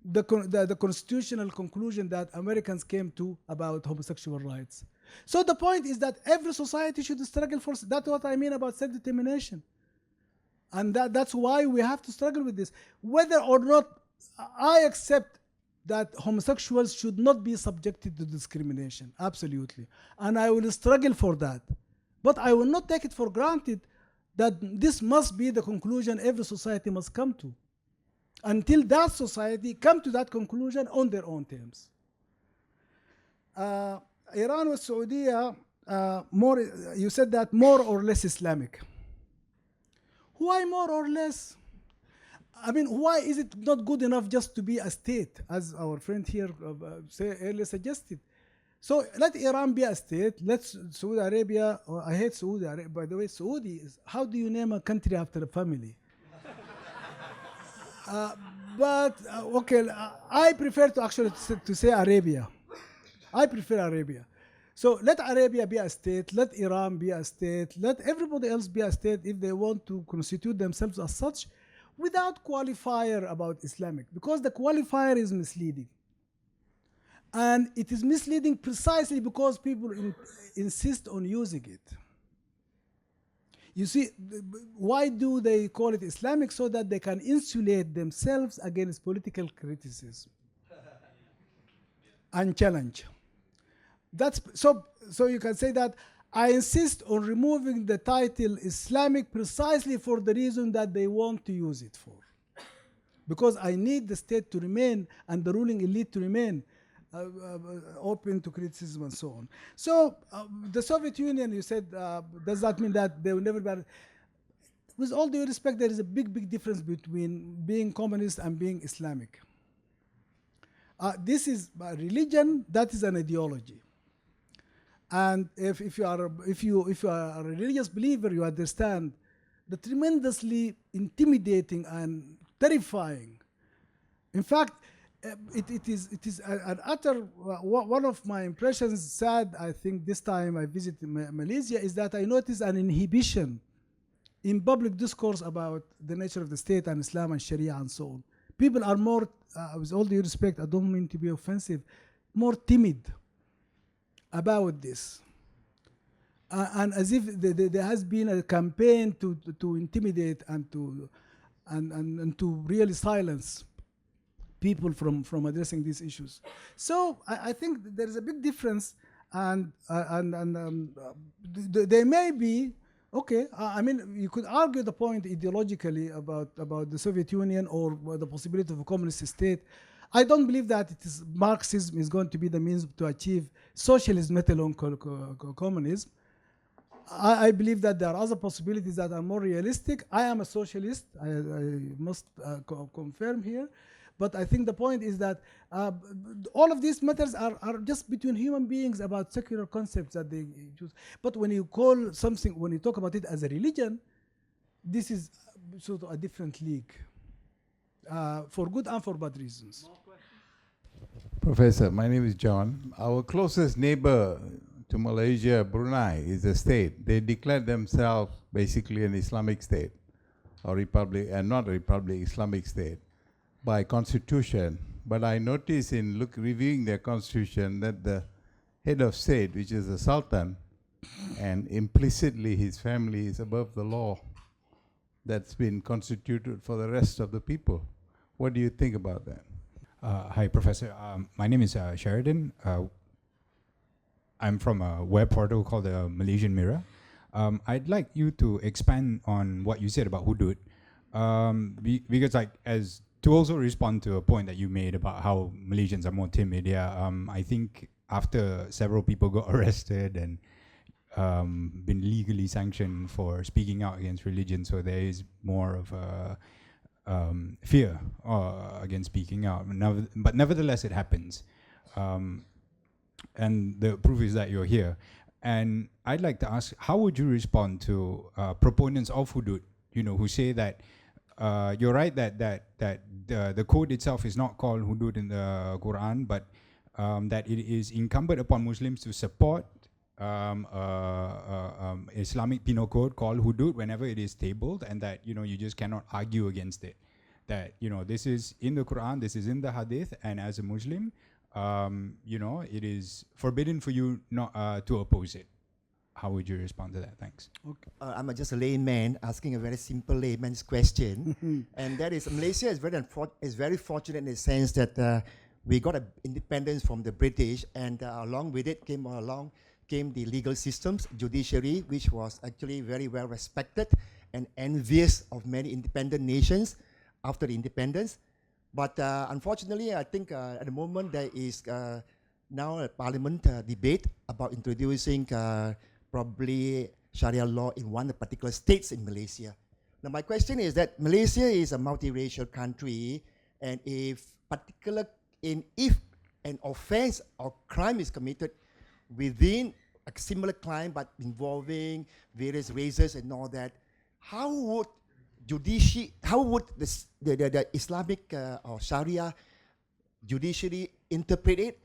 the constitutional conclusion that Americans came to about homosexual rights. So the point is that every society should struggle for, that's what I mean about self-determination. And that's why we have to struggle with this. Whether or not I accept that homosexuals should not be subjected to discrimination, absolutely. And I will struggle for that. But I will not take it for granted that this must be the conclusion every society must come to, until that society come to that conclusion on their own terms. Iran was Saudi, you said that more or less Islamic. Why more or less? I mean, why is it not good enough just to be a state, as our friend here earlier suggested? So let Iran be a state. Let Saudi Arabia, I hate Saudi Arabia, by the way, Saudi is, how do you name a country after a family? Okay, I prefer to actually to say Arabia. I prefer Arabia. So let Arabia be a state, let Iran be a state, let everybody else be a state if they want to constitute themselves as such, without qualifier about Islamic, because the qualifier is misleading. And it is misleading precisely because people insist on using it. You see, why do they call it Islamic? So that they can insulate themselves against political criticism and challenge. That's so you can say that I insist on removing the title Islamic precisely for the reason that they want to use it for. Because I need the state to remain and the ruling elite to remain open to criticism and so on. So the Soviet Union, you said, does that mean that they will never be? With all due respect, there is a big difference between being communist and being Islamic. This is a religion, that is an ideology. And if you are a religious believer, you understand the tremendously intimidating and terrifying. In fact, it is an utter, one of my impressions, sad, I think this time I visited Malaysia, is that I noticed an inhibition in public discourse about the nature of the state and Islam and Sharia and so on. People are more, with all due respect, I don't mean to be offensive, more timid about this. And as if there has been a campaign to intimidate and to really silence people from addressing these issues. So I think there is a big difference, and there may be, okay, I mean, you could argue the point ideologically about the Soviet Union or the possibility of a communist state. I don't believe that Marxism is going to be the means to achieve socialism, let alone communism. I believe that there are other possibilities that are more realistic. I am a socialist, I must confirm here. But I think the point is that all of these matters are just between human beings about secular concepts that they choose. But when you call something, when you talk about it as a religion, this is sort of a different league, for good and for bad reasons. Professor, my name is John. Our closest neighbor to Malaysia, Brunei, is a state. They declared themselves basically an Islamic state, or republic, and not a republic, Islamic state, by constitution. But I noticed in reviewing their constitution that the head of state, which is the Sultan, and implicitly his family is above the law that's been constituted for the rest of the people. What do you think about that? Hi, Professor. My name is Sheridan. I'm from a web portal called the Malaysian Mirror. I'd like you to expand on what you said about hudud, because as to also respond to a point that you made about how Malaysians are more timid. I think after several people got arrested and been legally sanctioned for speaking out against religion, so there is more of a fear against speaking out. But nevertheless, it happens. And the proof is that you're here. And I'd like to ask, how would you respond to proponents of hudud, who say that you're right that the code itself is not called hudud in the Quran, but that it is incumbent upon Muslims to support Islamic penal code called hudud whenever it is tabled, and that you just cannot argue against it. That this is in the Quran, this is in the Hadith, and as a Muslim, it is forbidden for you not to oppose it. how would you respond to that? Thanks. Okay. I'm just a layman asking a very simple layman's question, and that is Malaysia is very fortunate in the sense that we got independence from the British, and along with it came the legal systems, judiciary, which was actually very well respected and envious of many independent nations after the independence. But unfortunately, I think at the moment there is now a parliament debate about introducing probably Sharia law in one particular states in Malaysia. Now my question is that Malaysia is a multiracial country, and if an offense or crime is committed within a similar crime but involving various races and all that, how would the Islamic or Sharia judiciary interpret it,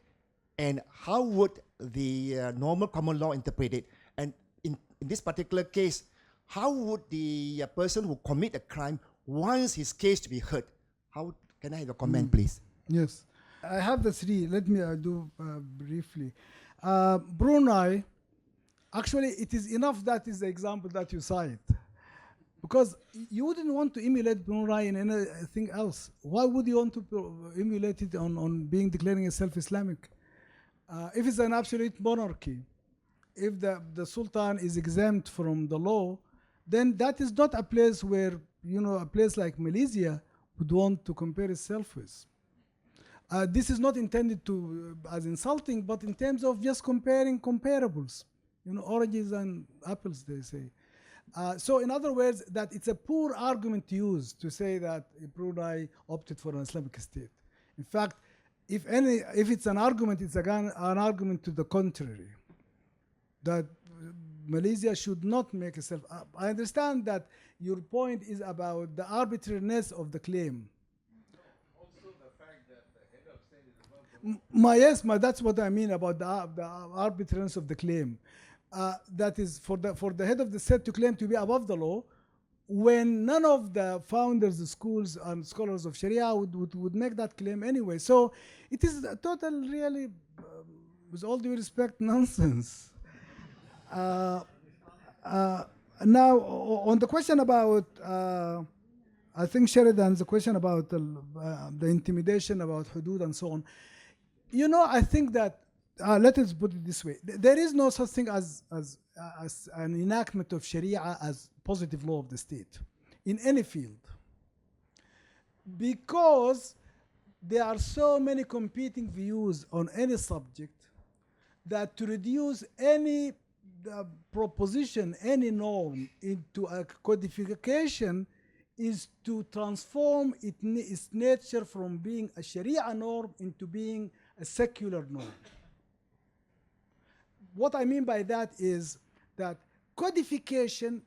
and how would the normal common law interpret it? And in this particular case, how would the person who commit a crime wants his case to be heard? How can I have a comment, please? Yes, I have the three. Let me do briefly. Brunei, actually, it is enough that is the example that you cite, because you wouldn't want to emulate Brunei in anything else. Why would you want to emulate it on declaring itself Islamic? If it's an absolute monarchy, if the Sultan is exempt from the law, then that is not a place where, a place like Malaysia would want to compare itself with. This is not intended to as insulting, but in terms of just comparing comparables, oranges and apples, they say. So in other words, that it's a poor argument to use to say that Brunei opted for an Islamic state. In fact, if it's an argument, it's again an argument to the contrary, that Malaysia should not make itself. I understand that your point is about the arbitrariness of the claim. Also the fact that the head of state is above. That's what I mean about the arbitrariness of the claim. That is for the head of the state to claim to be above the law, when none of the founders, the schools and scholars of Sharia would make that claim anyway. So it is a total, really, with all due respect, nonsense. Now, on the question about, I think Sheridan's the question about the intimidation about hudud and so on. I think that, let us put it this way. There is no such thing as an enactment of Sharia as positive law of the state in any field, because there are so many competing views on any subject that to reduce any proposition, any norm into a codification is to transform its nature from being a Sharia norm into being a secular norm. What I mean by that is that codification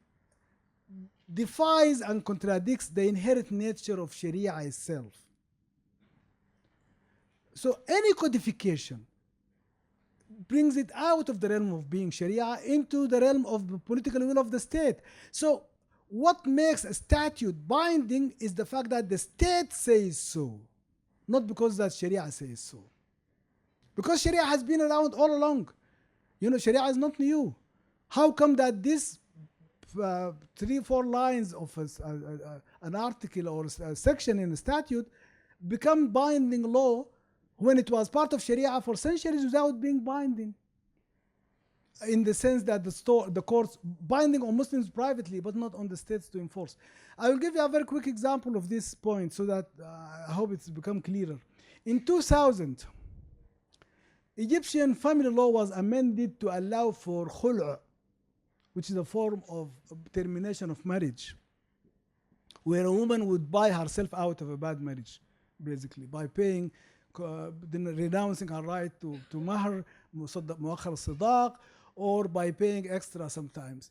defies and contradicts the inherent nature of Sharia itself. So any codification brings it out of the realm of being Sharia into the realm of the political will of the state. So what makes a statute binding is the fact that the state says so, not because that Sharia says so. Because Sharia has been around all along. Sharia is not new. How come that this 3-4 lines of an article or a section in a statute become binding law when it was part of Sharia for centuries without being binding? In the sense that the courts binding on Muslims privately, but not on the states to enforce. I will give you a very quick example of this point so that I hope it's become clearer. In 2000, Egyptian family law was amended to allow for khul', which is a form of termination of marriage, where a woman would buy herself out of a bad marriage, basically, by paying, renouncing her right to mahr, muakhar sidaq, or by paying extra sometimes.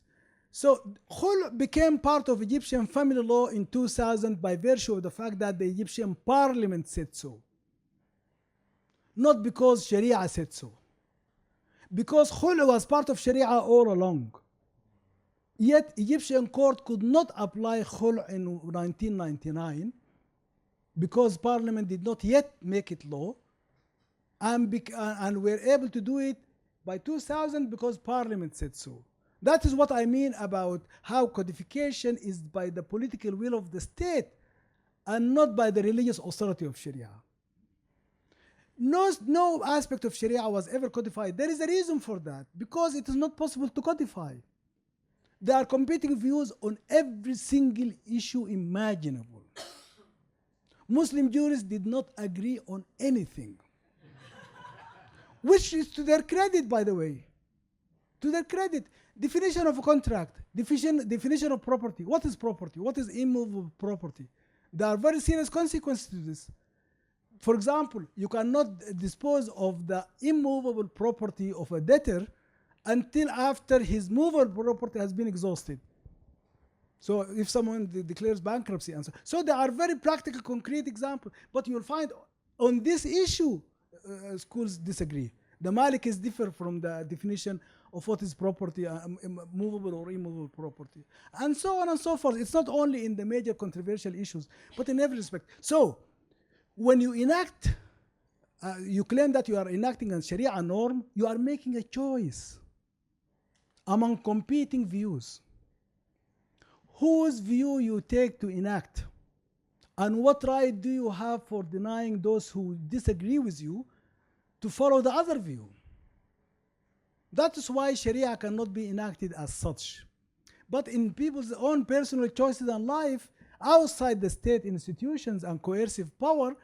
So khul' became part of Egyptian family law in 2000 by virtue of the fact that the Egyptian parliament said so. Not because Sharia said so. Because khul' was part of Sharia all along. Yet Egyptian court could not apply khul' in 1999 because parliament did not yet make it law, and were able to do it by 2000 because parliament said so. That is what I mean about how codification is by the political will of the state and not by the religious authority of Sharia. No aspect of Sharia was ever codified. There is a reason for that, because it is not possible to codify. There are competing views on every single issue imaginable. Muslim jurists did not agree on anything, which is to their credit, by the way. To their credit. Definition of a contract, definition of property. What is property? What is immovable property? There are very serious consequences to this. For example, you cannot dispose of the immovable property of a debtor until after his movable property has been exhausted. So if someone declares bankruptcy and so there are very practical, concrete examples. But you will find on this issue, schools disagree. The Malikis differ from the definition of what is property, movable or immovable property, and so on and so forth. It's not only in the major controversial issues, but in every respect. So when you enact, you claim that you are enacting a Sharia norm, you are making a choice among competing views. Whose view you take to enact, and what right do you have for denying those who disagree with you to follow the other view? That is why Sharia cannot be enacted as such. But in people's own personal choices and life, outside the state institutions and coercive power,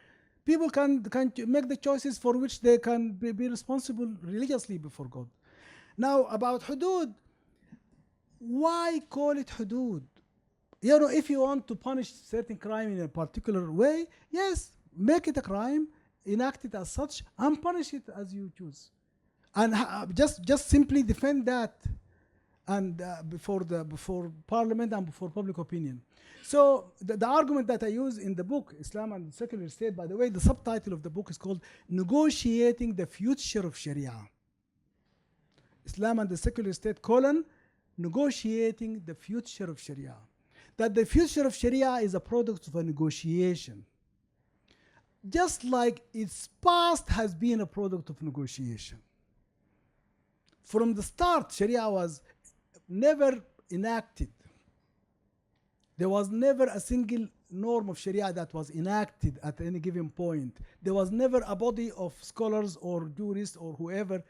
people can make the choices for which they can be responsible religiously before God. Now, about hudud, why call it hudud? You know, if you want to punish certain crime in a particular way, yes, make it a crime, enact it as such, and punish it as you choose. And just simply defend that and before parliament and before public opinion. So the argument that I use in the book, Islam and the Secular State, by the way, the subtitle of the book is called Negotiating the Future of Sharia. Islam and the Secular State, Negotiating the Future of Sharia. That the future of Sharia is a product of a negotiation. Just like its past has been a product of negotiation. From the start, Sharia was never enacted. There was never a single norm of Sharia that was enacted at any given point. There was never a body of scholars or jurists or whoever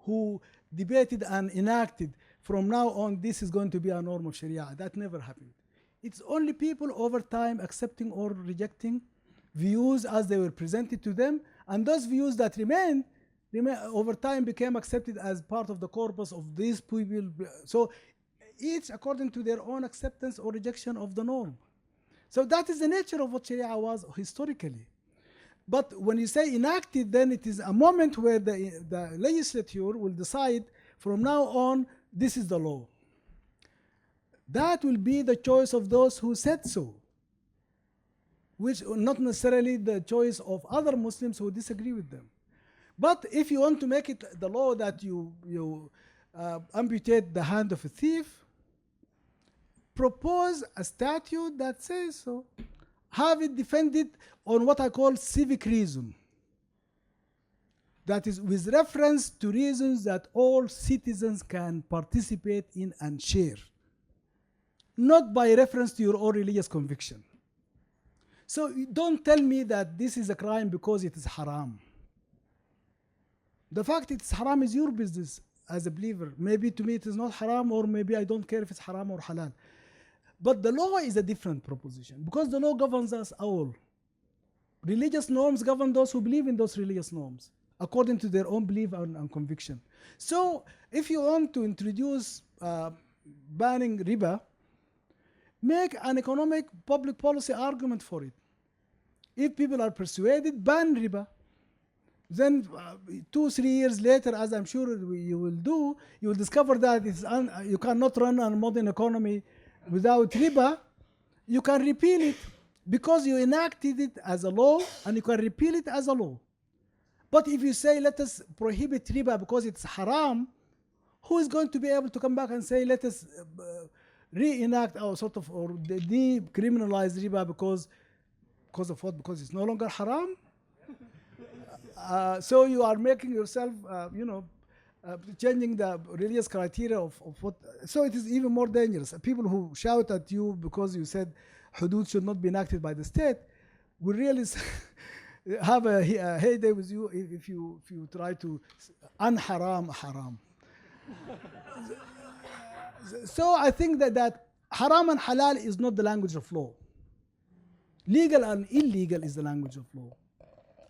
who debated and enacted, from now on this is going to be a norm of Sharia. That never happened. It's only people over time accepting or rejecting views as they were presented to them, and those views that remained over time became accepted as part of the corpus of these people. So each according to their own acceptance or rejection of the norm. So that is the nature of what Sharia was historically. But when you say enacted, then it is a moment where the legislature will decide from now on this is the law. That will be the choice of those who said so, which not necessarily the choice of other Muslims who disagree with them. But if you want to make it the law that you amputate the hand of a thief, propose a statute that says so. Have it defended on what I call civic reason. That is with reference to reasons that all citizens can participate in and share. Not by reference to your own religious conviction. So don't tell me that this is a crime because it is haram. The fact it's haram is your business as a believer. Maybe to me it is not haram, or maybe I don't care if it's haram or halal. But the law is a different proposition, because the law governs us all. Religious norms govern those who believe in those religious norms according to their own belief and conviction. So if you want to introduce banning riba, make an economic public policy argument for it. If people are persuaded, ban riba. Then 2-3 years later, as I'm sure you will do, you will discover that you cannot run a modern economy without riba. You can repeal it because you enacted it as a law, and you can repeal it as a law. But if you say, let us prohibit riba because it's haram, who is going to be able to come back and say, let us reenact or decriminalize riba because of what? Because it's no longer haram? So you are making yourself, changing the religious criteria of what. So it is even more dangerous. People who shout at you because you said hudud should not be enacted by the state will really have a heyday with you if you try to un-haram haram. So I think that haram and halal is not the language of law. Legal and illegal is the language of law.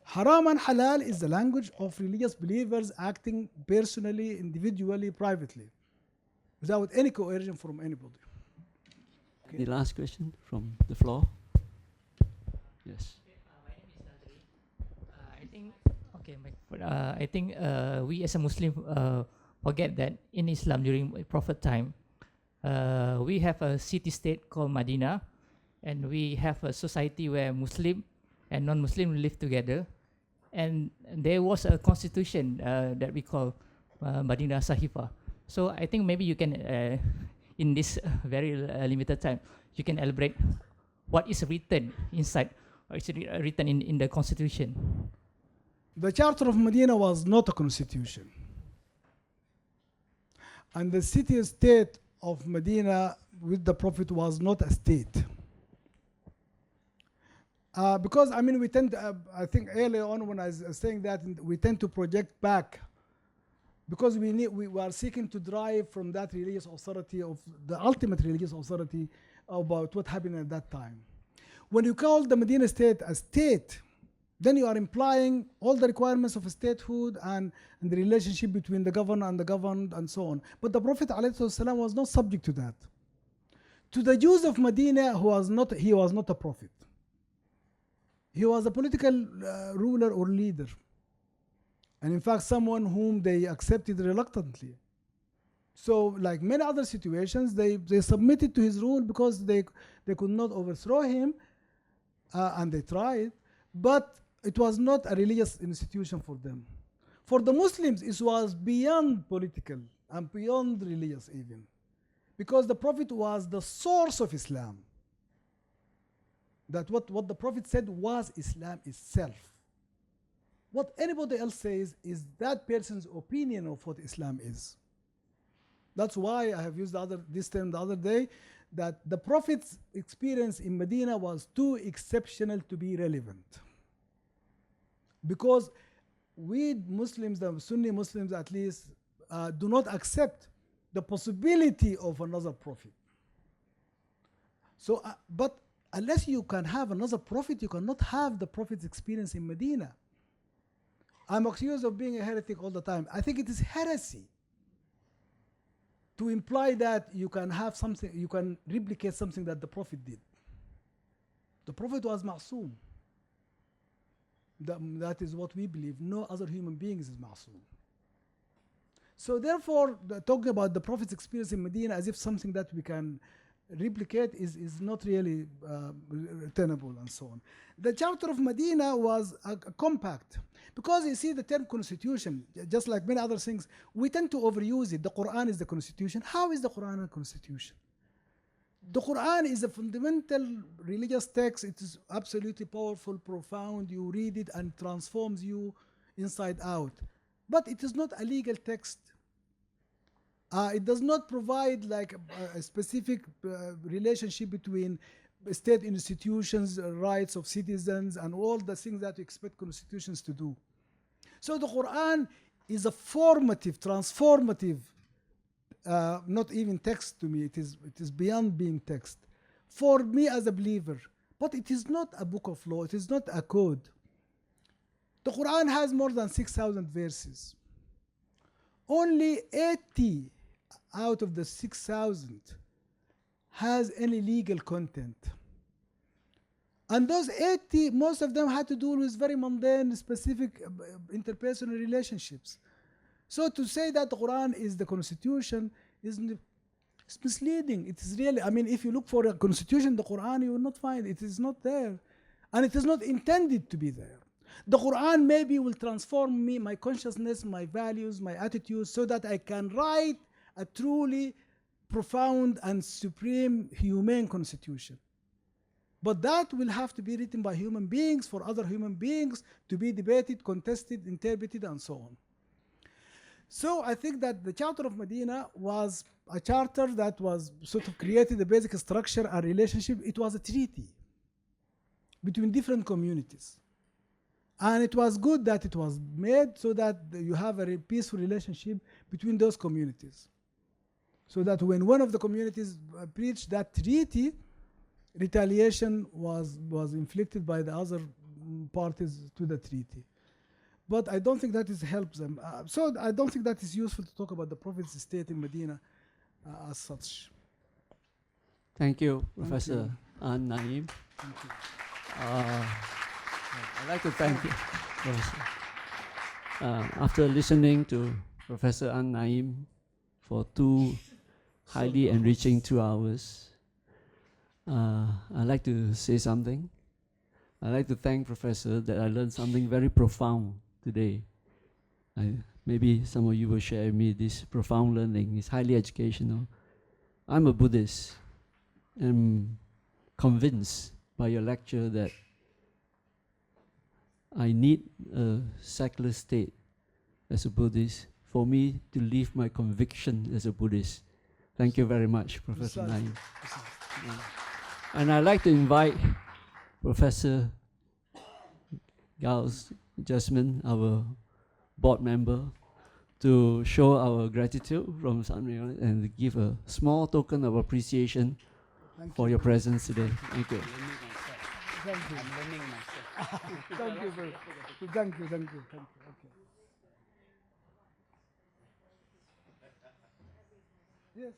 Haram and halal is the language of religious believers acting personally, individually, privately, without any coercion from anybody. The last question from the floor. Yes. I think we as a Muslim forget that in Islam during Prophet time, we have a city-state called Medina, and we have a society where Muslim and non-Muslim live together. And there was a constitution that we call Medina Sahifa. So I think maybe you can, in this very limited time, you can elaborate what is written inside, or is written in the constitution. The Charter of Medina was not a constitution. And the city-state of Medina with the Prophet was not a state. Because I mean, we tend to, I think earlier on when I was saying that, we tend to project back because we are seeking to drive from that religious authority, of the ultimate religious authority, about what happened at that time. When you call the Medina state a state, then you are implying all the requirements of statehood and the relationship between the governor and the governed and so on. But the Prophet ﷺ was not subject to that. To the Jews of Medina, he was not a prophet. He was a political ruler or leader. And in fact, someone whom they accepted reluctantly. So like many other situations, they submitted to his rule because they could not overthrow him, and they tried, but it was not a religious institution for them. For the Muslims, it was beyond political and beyond religious even, because the Prophet was the source of Islam. That what the Prophet said was Islam itself. What anybody else says is that person's opinion of what Islam is. That's why I have used this term the other day, that the Prophet's experience in Medina was too exceptional to be relevant. Because we Muslims, the Sunni Muslims at least, do not accept the possibility of another prophet. So, but unless you can have another prophet, you cannot have the Prophet's experience in Medina. I'm accused of being a heretic all the time. I think it is heresy to imply that you can have something, you can replicate something that the Prophet did. The Prophet was ma'soom. That is what we believe. No other human being is ma'soom. So therefore, talking about the Prophet's experience in Medina as if something that we can replicate is not really tenable and so on. The Charter of Medina was a compact, because you see the term constitution, just like many other things, we tend to overuse it. The Quran is the constitution. How is the Quran a constitution? The Quran is a fundamental religious text. It is absolutely powerful, profound. You read it and it transforms you inside out. But it is not a legal text. It does not provide like a specific relationship between state institutions, rights of citizens, and all the things that you expect constitutions to do. So the Quran is a formative, transformative, not even text to me. It is beyond being text for me as a believer. But it is not a book of law. It is not a code. The Quran has more than 6,000 verses. Only 80 out of the 6,000 has any legal content. And those 80, most of them had to do with very mundane, specific interpersonal relationships. So to say that the Quran is the constitution is misleading. It is really, I mean, if you look for a constitution in the Quran, you will not find it. It is not there. And it is not intended to be there. The Quran maybe will transform me, my consciousness, my values, my attitudes, so that I can write a truly profound and supreme humane constitution. But that will have to be written by human beings for other human beings to be debated, contested, interpreted, and so on. So I think that the Charter of Medina was a charter that was sort of created the basic structure and relationship. It was a treaty between different communities. And it was good that it was made so that you have a peaceful relationship between those communities. So that when one of the communities breached that treaty, retaliation was inflicted by the other parties to the treaty. But I don't think that helps them. So I don't think that is useful to talk about the Prophet's state in Medina as such. Thank you, Professor an-Naim. Thank you. I'd like to thank you, Professor. After listening to Professor an-Naim for 2 highly enriching 2 hours, I'd like to say something. I'd like to thank Professor that I learned something very profound today. Maybe some of you will share with me this profound learning. It's highly educational. I'm a Buddhist. I'm convinced by your lecture that I need a secular state as a Buddhist for me to live my conviction as a Buddhist. Thank you very much, Professor Naim. And I'd like to invite Professor Gauss Jasmine, our board member, to show our gratitude from San and to give a small token of appreciation for your presence today. Thank you. Thank you. I'm learning myself. Thank you, brother. Thank you. Okay. Yes.